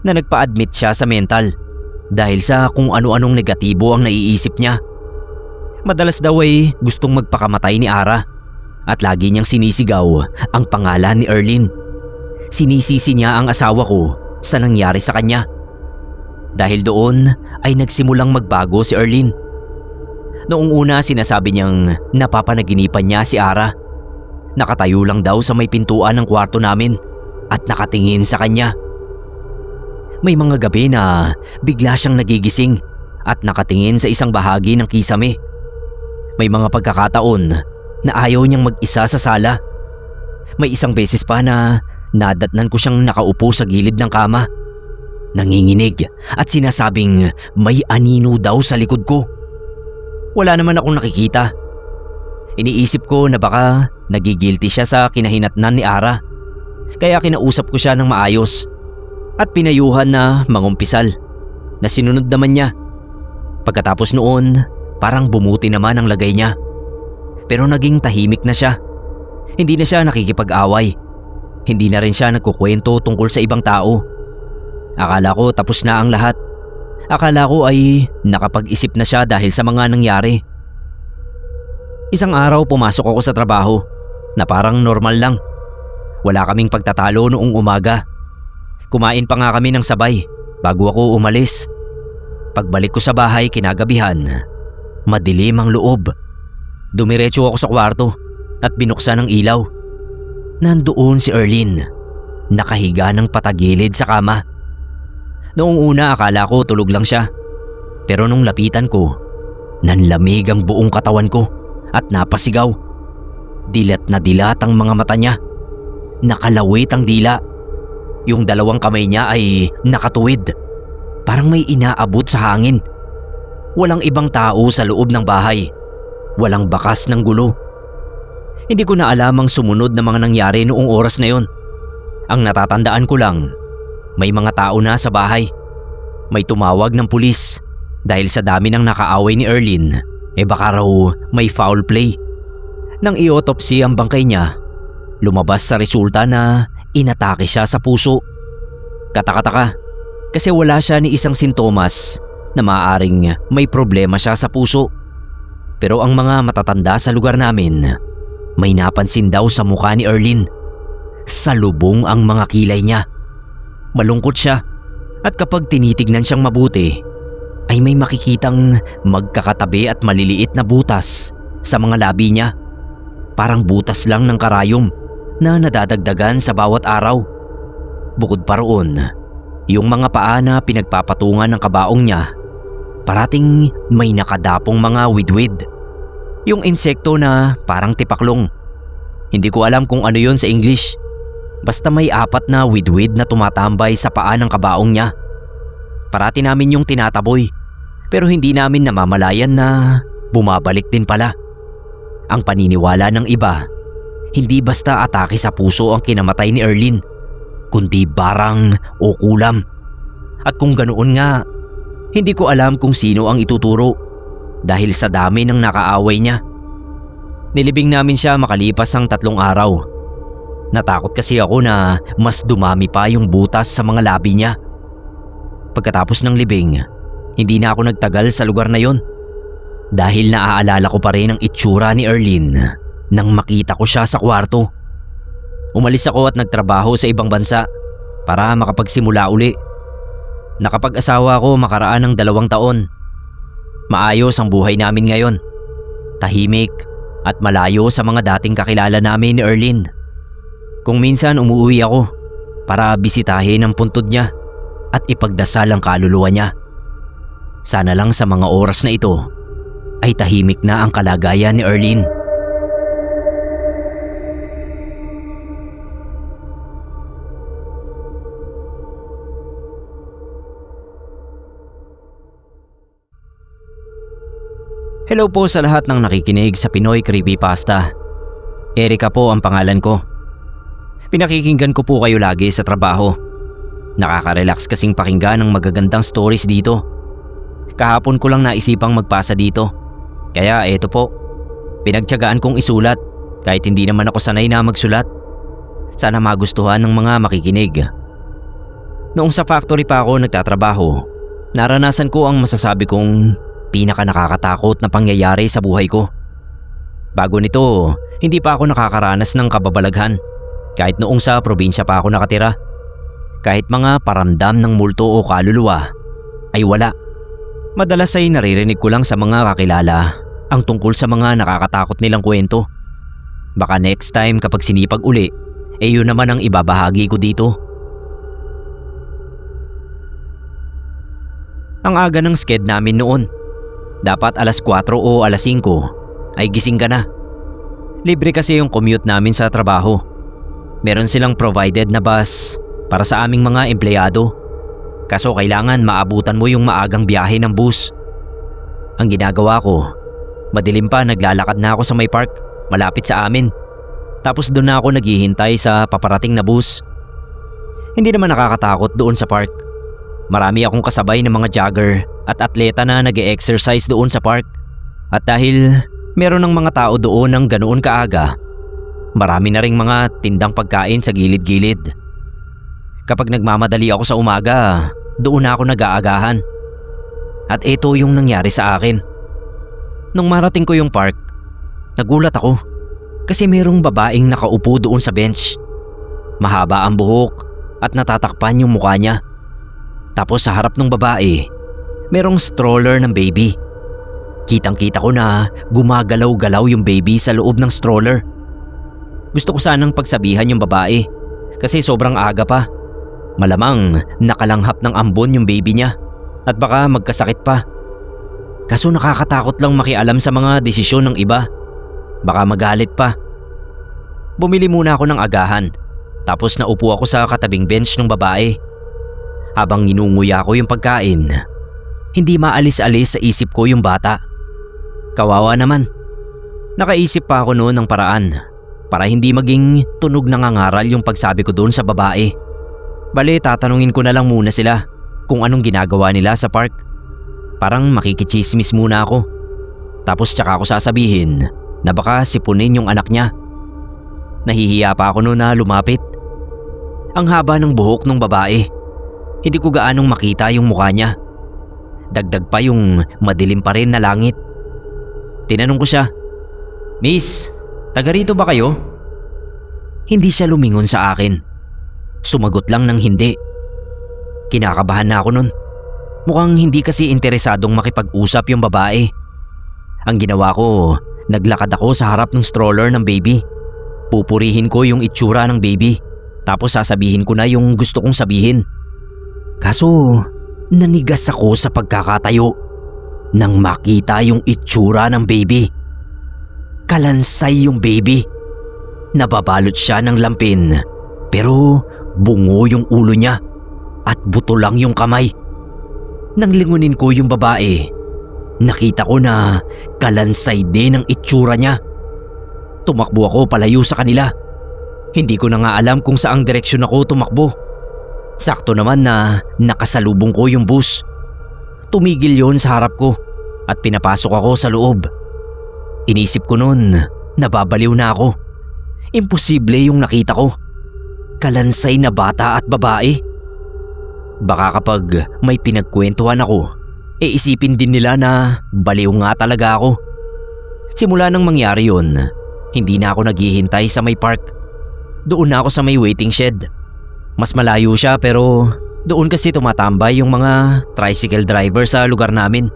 na nagpa-admit siya sa mental dahil sa kung ano-anong negatibo ang naiisip niya. Madalas daw ay gustong magpakamatay ni Ara at lagi niyang sinisigaw ang pangalan ni Erlyn. Sinisisi niya ang asawa ko sa nangyari sa kanya. Dahil doon ay nagsimulang magbago si Erlyn. Noong una sinasabi niyang napapanaginipan niya si Ara. Nakatayo lang daw sa may pintuan ng kwarto namin at nakatingin sa kanya. May mga gabi na bigla siyang nagigising at nakatingin sa isang bahagi ng kisame. May mga pagkakataon na ayaw niyang mag-isa sa sala. May isang beses pa na nadatnan ko siyang nakaupo sa gilid ng kama. Nanginginig at sinasabing may anino daw sa likod ko. Wala naman akong nakikita. Iniisip ko na baka nagigilty siya sa kinahinatnan ni Ara. Kaya kinausap ko siya ng maayos at pinayuhan na mangumpisal na sinunod naman niya. Pagkatapos noon, parang bumuti naman ang lagay niya. Pero naging tahimik na siya. Hindi na siya nakikipag-away. Hindi na rin siya nagkukwento tungkol sa ibang tao. Akala ko tapos na ang lahat. Akala ko ay nakapag-isip na siya dahil sa mga nangyari. Isang araw pumasok ako sa trabaho na parang normal lang. Wala kaming pagtatalo noong umaga. Kumain pa nga kami ng sabay bago ako umalis. Pagbalik ko sa bahay kinagabihan, madilim ang loob. Dumiretso ako sa kwarto at binuksan ang ilaw. Nandoon si Erlyn, nakahiga ng patagilid sa kama. Noong una akala ko tulog lang siya. Pero nung lapitan ko, nanlamig ang buong katawan ko at napasigaw. Dilat na dilat ang mga mata niya. Nakalawit ang dila. Yung dalawang kamay niya ay nakatuwid. Parang may inaabot sa hangin. Walang ibang tao sa loob ng bahay. Walang bakas ng gulo. Hindi ko na alam ang sumunod na mga nangyari noong oras na yon. Ang natatandaan ko lang, may mga tao na sa bahay. May tumawag ng pulis dahil sa dami ng nakaaway ni Erlyn, baka raw may foul play. Nang i-autopsy ang bangkay niya, lumabas sa resulta na inatake siya sa puso. Katakataka kasi wala siya ni isang sintomas na maaaring may problema siya sa puso. Pero ang mga matatanda sa lugar namin, may napansin daw sa mukha ni Erlyn. Salubong ang mga kilay niya. Malungkot siya at kapag tinitignan siyang mabuti ay may makikitang magkakatabi at maliliit na butas sa mga labi niya. Parang butas lang ng karayom na nadadagdagan sa bawat araw. Bukod pa roon, yung mga paa na pinagpapatungan ng kabaong niya, parating may nakadapong mga widwid. Yung insekto na parang tipaklong. Hindi ko alam kung ano yun sa English. Basta may 4 na widwid na tumatambay sa paa ng kabaong niya. Parati namin yung tinataboy, pero hindi namin namamalayan na bumabalik din pala. Ang paniniwala ng iba, hindi basta atake sa puso ang kinamatay ni Erlyn, kundi barang o kulam. At kung ganoon nga, hindi ko alam kung sino ang ituturo dahil sa dami ng nakaaway niya. Nilibing namin siya makalipas ang 3 araw. Natakot kasi ako na mas dumami pa yung butas sa mga labi niya. Pagkatapos ng libing, hindi na ako nagtagal sa lugar na yon. Dahil naaalala ko pa rin ang itsura ni Erlyn nang makita ko siya sa kwarto. Umalis ako at nagtrabaho sa ibang bansa para makapagsimula uli. Nakapag-asawa ako makaraan ng 2 taon. Maayos ang buhay namin ngayon. Tahimik at malayo sa mga dating kakilala namin ni Erlyn. Kung minsan umuwi ako para bisitahin ang puntod niya at ipagdasal ang kaluluwa niya. Sana lang sa mga oras na ito ay tahimik na ang kalagayan ni Erlyn. Hello po sa lahat ng nakikinig sa Pinoy Creepypasta. Erika po ang pangalan ko. Pinakikinggan ko po kayo lagi sa trabaho. Nakaka-relax kasing pakinggan ng magagandang stories dito. Kahapon ko lang naisipang magpasa dito. Kaya eto po, pinagtiyagaan kong isulat kahit hindi naman ako sanay na magsulat. Sana magustuhan ng mga makikinig. Noong sa factory pa ako nagtatrabaho, naranasan ko ang masasabi kong pinaka nakakatakot na pangyayari sa buhay ko. Bago nito, hindi pa ako nakakaranas ng kababalaghan. Kahit noong sa probinsya pa ako nakatira. Kahit mga paramdam ng multo o kaluluwa ay wala. Madalas ay naririnig ko lang sa mga kakilala ang tungkol sa mga nakakatakot nilang kwento. Baka next time kapag sinipag uli, yun naman ang ibabahagi ko dito. Ang aga ng sked namin noon. Dapat alas 4 o alas 5 ay gising ka na. Libre kasi yung commute namin sa trabaho. Meron silang provided na bus para sa aming mga empleyado. Kaso kailangan maabutan mo yung maagang biyahe ng bus. Ang ginagawa ko, madilim pa naglalakad na ako sa may park malapit sa amin. Tapos doon na ako naghihintay sa paparating na bus. Hindi naman nakakatakot doon sa park. Marami akong kasabay ng mga jogger at atleta na nag-e-exercise doon sa park. At dahil meron ng mga tao doon ng ganoon kaaga, marami na ring mga tindang pagkain sa gilid-gilid. Kapag nagmamadali ako sa umaga, doon na ako nag-aagahan. At ito yung nangyari sa akin. Nung marating ko yung park, nagulat ako kasi merong babaeng nakaupo doon sa bench. Mahaba ang buhok at natatakpan yung mukha niya. Tapos sa harap ng babae, merong stroller ng baby. Kitang-kita ko na gumagalaw-galaw yung baby sa loob ng stroller. Gusto ko sanang pagsabihan yung babae kasi sobrang aga pa. Malamang nakalanghap ng ambon yung baby niya at baka magkasakit pa. Kaso nakakatakot lang makialam sa mga desisyon ng iba. Baka magalit pa. Bumili muna ako ng agahan tapos naupo ako sa katabing bench ng babae. Habang ninunguya ko yung pagkain, hindi maalis-alis sa isip ko yung bata. Kawawa naman. Nakaisip pa ako noon ng paraan para hindi maging tunog nangangaral yung pagsabi ko doon sa babae. Bale, tatanungin ko na lang muna sila kung anong ginagawa nila sa park. Parang makikichismis muna ako. Tapos tsaka ako sasabihin na baka sipunin yung anak niya. Nahihiya pa ako noon na lumapit. Ang haba ng buhok ng babae. Hindi ko gaanong makita yung mukha niya. Dagdag pa yung madilim pa rin na langit. Tinanong ko siya, "Miss, taga rito ba kayo?" Hindi siya lumingon sa akin. Sumagot lang ng hindi. Kinakabahan na ako nun. Mukhang hindi kasi interesadong makipag-usap yung babae. Ang ginawa ko, naglakad ako sa harap ng stroller ng baby. Pupurihin ko yung itsura ng baby. Tapos sasabihin ko na yung gusto kong sabihin. Kaso, nanigas ako sa pagkakatayo nang makita yung itsura ng baby. Kalansay yung baby. Nababalot siya ng lampin pero bungo yung ulo niya at buto lang yung kamay. Nang lingunin ko yung babae, nakita ko na kalansay din ang itsura niya. Tumakbo ako palayo sa kanila. Hindi ko na nga alam kung saang direksyon ako tumakbo. Sakto naman na nakasalubong ko yung bus. Tumigil yon sa harap ko at pinapasok ako sa loob. Inisip ko noon, nababaliw na ako. Imposible yung nakita ko. Kalansay na bata at babae. Baka kapag may pinagkwentuhan ako, isipin din nila na baliw nga talaga ako. Simula nang mangyari yun, hindi na ako naghihintay sa may park. Doon na ako sa may waiting shed. Mas malayo siya pero doon kasi tumatambay yung mga tricycle driver sa lugar namin.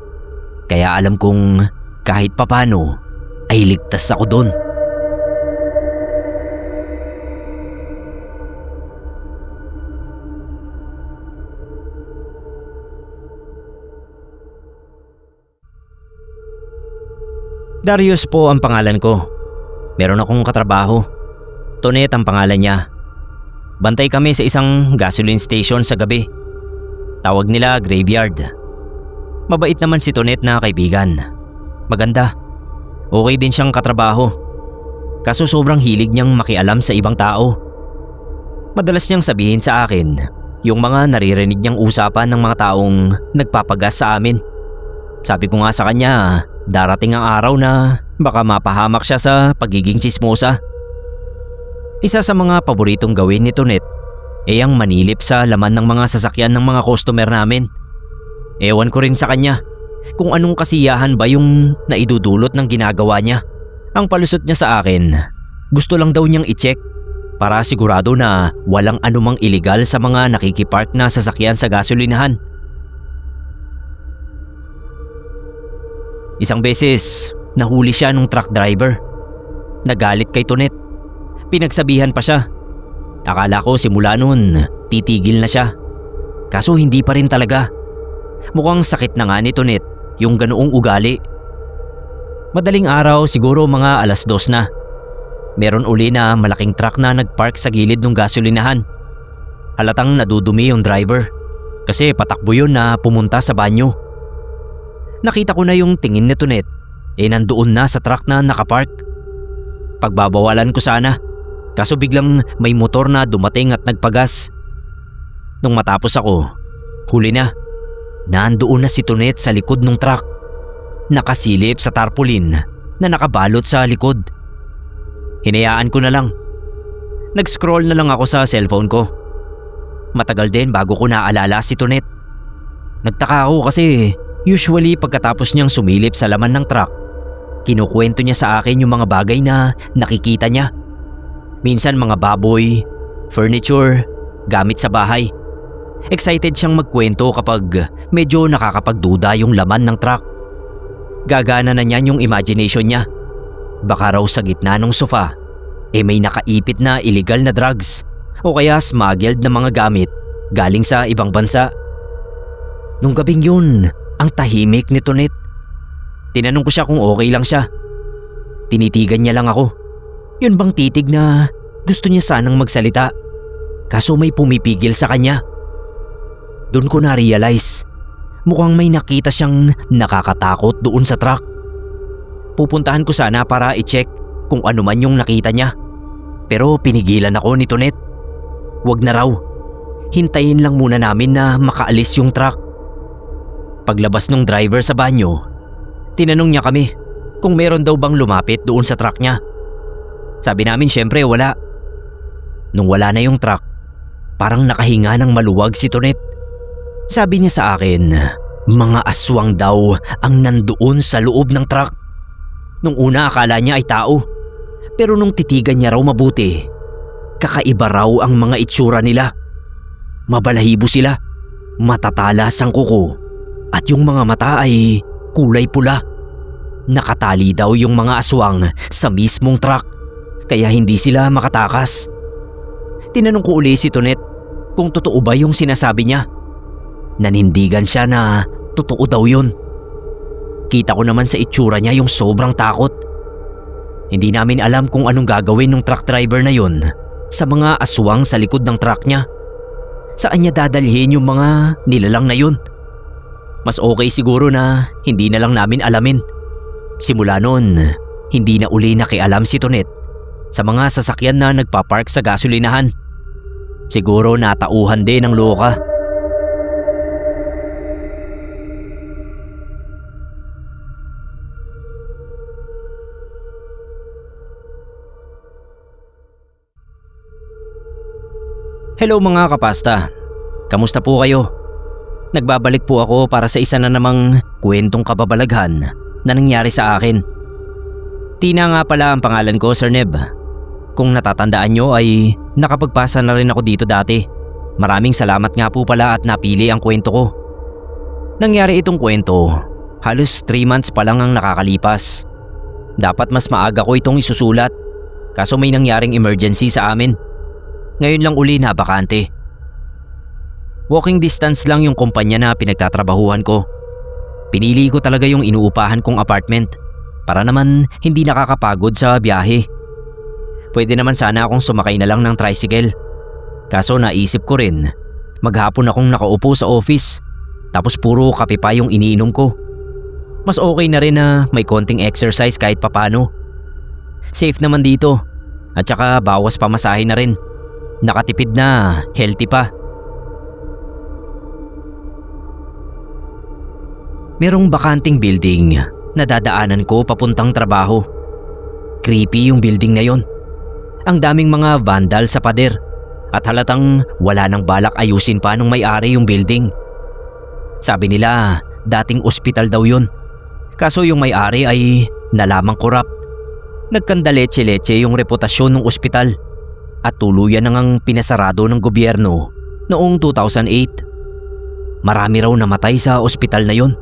Kaya alam kong kahit papano ay ligtas ako doon. Darius po ang pangalan ko. Meron akong katrabaho. Tonet ang pangalan niya. Bantay kami sa isang gasoline station sa gabi. Tawag nila graveyard. Mabait naman si Tonet na kaibigan. Maganda. Okay din siyang katrabaho. Kaso sobrang hilig niyang makialam sa ibang tao. Madalas niyang sabihin sa akin yung mga naririnig niyang usapan ng mga taong nagpapagas sa amin. Sabi ko nga sa kanya, darating ang araw na baka mapahamak siya sa pagiging tsismosa. Isa sa mga paboritong gawin ni Tonet ay ang manilip sa laman ng mga sasakyan ng mga customer namin. Ewan ko rin sa kanya kung anong kasiyahan ba yung naidudulot ng ginagawa niya. Ang palusot niya sa akin, gusto lang daw niyang i-check para sigurado na walang anumang illegal sa mga nakikipark na sasakyan sa gasolinahan. Isang beses, nahuli siya nung truck driver. Nagalit kay Tonet. Pinagsabihan pa siya. Akala ko simula noon, titigil na siya. Kaso hindi pa rin talaga. Mukhang sakit na nga ni Tonet yung ganoong ugali. Madaling araw, siguro mga 2:00 na. Meron uli na malaking truck na nagpark sa gilid ng gasolinahan. Halatang nadudumi yung driver kasi patakbo yun na pumunta sa banyo. Nakita ko na yung tingin ni Tonet nandoon na sa truck na nakapark. Pagbabawalan ko sana, kaso biglang may motor na dumating at nagpagas. Nung matapos ako, huli na. Nandoon na si Tonet sa likod ng truck, nakasilip sa tarpaulin na nakabalot sa likod. Hinayaan ko na lang. Nag-scroll na lang ako sa cellphone ko. Matagal din bago ko naalala si Tonet. Nagtaka ako kasi Usually pagkatapos niyang sumilip sa laman ng truck, kinukwento niya sa akin yung mga bagay na nakikita niya. Minsan mga baboy, furniture, gamit sa bahay. Excited siyang magkwento kapag medyo nakakapagduda yung laman ng truck. Gagana na niyan yung imagination niya. Baka raw sa gitna ng sofa, may nakaipit na illegal na drugs o kaya smuggled na mga gamit galing sa ibang bansa. Nung gabing yun, ang tahimik ni Tonet. Tinanong ko siya kung okay lang siya. Tinitigan niya lang ako. Yun bang titig na gusto niya sanang magsalita, kaso may pumipigil sa kanya. Doon ko na-realize, mukhang may nakita siyang nakakatakot doon sa truck. Pupuntahan ko sana para i-check kung ano man yung nakita niya. Pero pinigilan ako ni Tonet. Wag na raw. Hintayin lang muna namin na makaalis yung truck. Paglabas ng driver sa banyo, tinanong niya kami kung meron daw bang lumapit doon sa truck niya. Sabi namin syempre wala. Nung wala na yung truck, parang nakahinga ng maluwag si Tonet. Sabi niya sa akin, mga aswang daw ang nandoon sa loob ng truck. Nung una akala niya ay tao, pero nung titigan niya raw mabuti, kakaiba raw ang mga itsura nila. Mabalahibo sila, matatalas ang kuko, at yung mga mata ay kulay pula. Nakatali daw yung mga aswang sa mismong truck, kaya hindi sila makatakas. Tinanong ko uli si Tonet kung totoo ba yung sinasabi niya. Nanindigan siya na totoo daw yun. Kita ko naman sa itsura niya yung sobrang takot. Hindi namin alam kung anong gagawin ng truck driver na yun sa mga aswang sa likod ng truck niya. Saan niya dadalhin yung mga nilalang na yun? Mas okay siguro na hindi na lang namin alamin. Simula noon, hindi na uli nakialam si Tonet sa mga sasakyan na nagpapark sa gasolinahan. Siguro natauhan din ng loka. Hello mga kapasta, kamusta po kayo? Nagbabalik po ako para sa isa na namang kwentong kababalaghan na nangyari sa akin. Tina nga pala ang pangalan ko, Sir Neb. Kung natatandaan nyo ay nakapagpasa na rin ako dito dati. Maraming salamat nga po pala at napili ang kwento ko. Nangyari itong kwento, halos 3 months pa lang ang nakakalipas. Dapat mas maaga ko itong isusulat, kaso may nangyaring emergency sa amin. Ngayon lang uli na bakante. Walking distance lang yung kumpanya na pinagtatrabahuhan ko. Pinili ko talaga yung inuupahan kong apartment para naman hindi nakakapagod sa biyahe. Pwede naman sana akong sumakay na lang ng tricycle. Kaso naisip ko rin, maghapon akong nakaupo sa office tapos puro kape pa yung iniinom ko. Mas okay na rin na may konting exercise kahit papano. Safe naman dito at saka bawas pamasahe na rin. Nakatipid na, healthy pa. Merong bakanting building na dadaanan ko papuntang trabaho. Creepy yung building na yon. Ang daming mga vandal sa pader at halatang wala nang balak ayusin pa nung may-ari yung building. Sabi nila dating ospital daw yun. Kaso yung may-ari ay nalamang korap. Nagkandaletse-letse yung reputasyon ng ospital at tuluyan nang pinasarado ng gobyerno noong 2008. Marami raw namatay sa ospital na yon.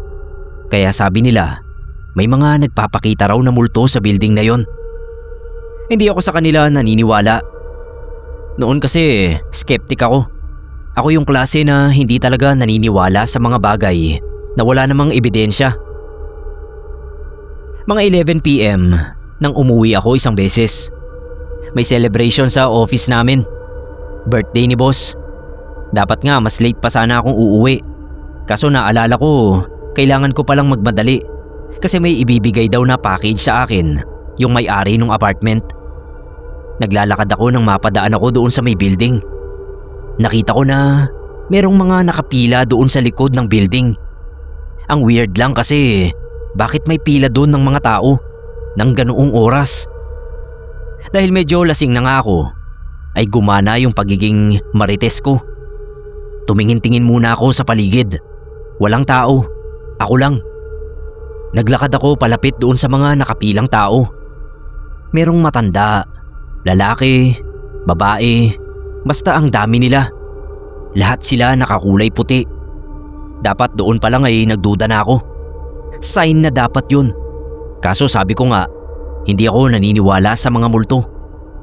Kaya sabi nila, may mga nagpapakita raw na multo sa building na yon. Hindi ako sa kanila naniniwala. Noon kasi skeptic ako. Ako yung klase na hindi talaga naniniwala sa mga bagay na wala namang ebidensya. Mga 11 PM nang umuwi ako isang beses. May celebration sa office namin. Birthday ni boss. Dapat nga mas late pa sana akong uuwi. Kaso naalala ko, kailangan ko palang magmadali kasi may ibibigay daw na package sa akin yung may-ari ng apartment. Naglalakad ako nang mapadaan ako doon sa may building. Nakita ko na merong mga nakapila doon sa likod ng building. Ang weird lang kasi bakit may pila doon ng mga tao ng ganoong oras? Dahil medyo lasing na nga ako ay gumana yung pagiging marites ko. Tumingin-tingin muna ako sa paligid. Walang tao. Ako lang. Naglakad ako palapit doon sa mga nakapilang tao. Merong matanda, lalaki, babae, basta ang dami nila. Lahat sila nakakulay puti. Dapat doon pa lang ay nagduda na ako. Sign na dapat yun. Kaso sabi ko nga, hindi ako naniniwala sa mga multo.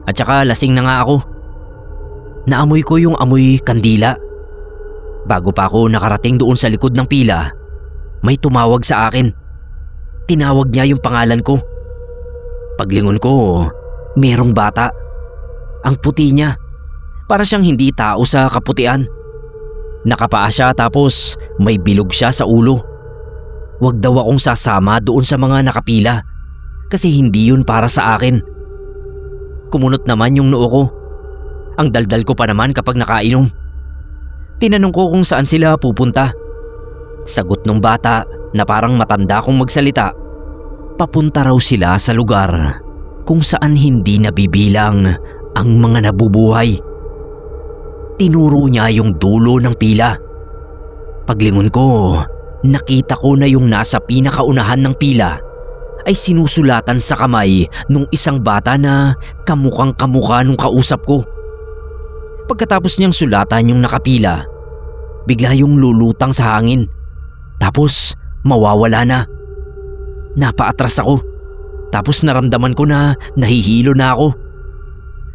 At saka lasing na nga ako. Naamoy ko yung amoy kandila. Bago pa ako nakarating doon sa likod ng pila, may tumawag sa akin. Tinawag niya yung pangalan ko. Paglingon ko, merong bata. Ang puti niya. Para siyang hindi tao sa kaputian. Nakapaa siya tapos may bilog siya sa ulo. Huwag daw akong sasama doon sa mga nakapila kasi hindi yun para sa akin. Kumunot naman yung noo ko. Ang daldal ko pa naman kapag nakainom. Tinanong ko kung saan sila pupunta. Sagot ng bata na parang matanda kong magsalita, papunta raw sila sa lugar kung saan hindi nabibilang ang mga nabubuhay. Tinuro niya yung dulo ng pila. Paglingon ko, nakita ko na yung nasa pinakaunahan ng pila ay sinusulatan sa kamay nung isang bata na kamukhang kamukha nung kausap ko. Pagkatapos niyang sulatan yung nakapila, bigla yung lulutang sa hangin. Tapos mawawala na. Napaatras ako. Tapos naramdaman ko na nahihilo na ako.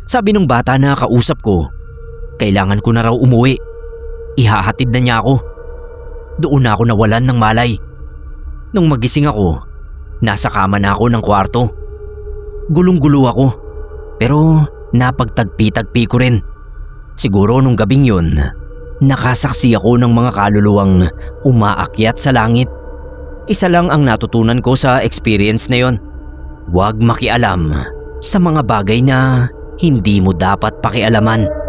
Sabi nung bata na kausap ko, kailangan ko na raw umuwi. Ihahatid na niya ako. Doon na ako nawalan ng malay. Nung magising ako, nasa kama na ako ng kwarto. Gulong-gulo ako. Pero napagtagpi-tagpi ko rin. Siguro nung gabing yun, nakasaksi ako ng mga kaluluwang umaakyat sa langit. Isa lang ang natutunan ko sa experience na yon. Huwag makialam sa mga bagay na hindi mo dapat pakialaman.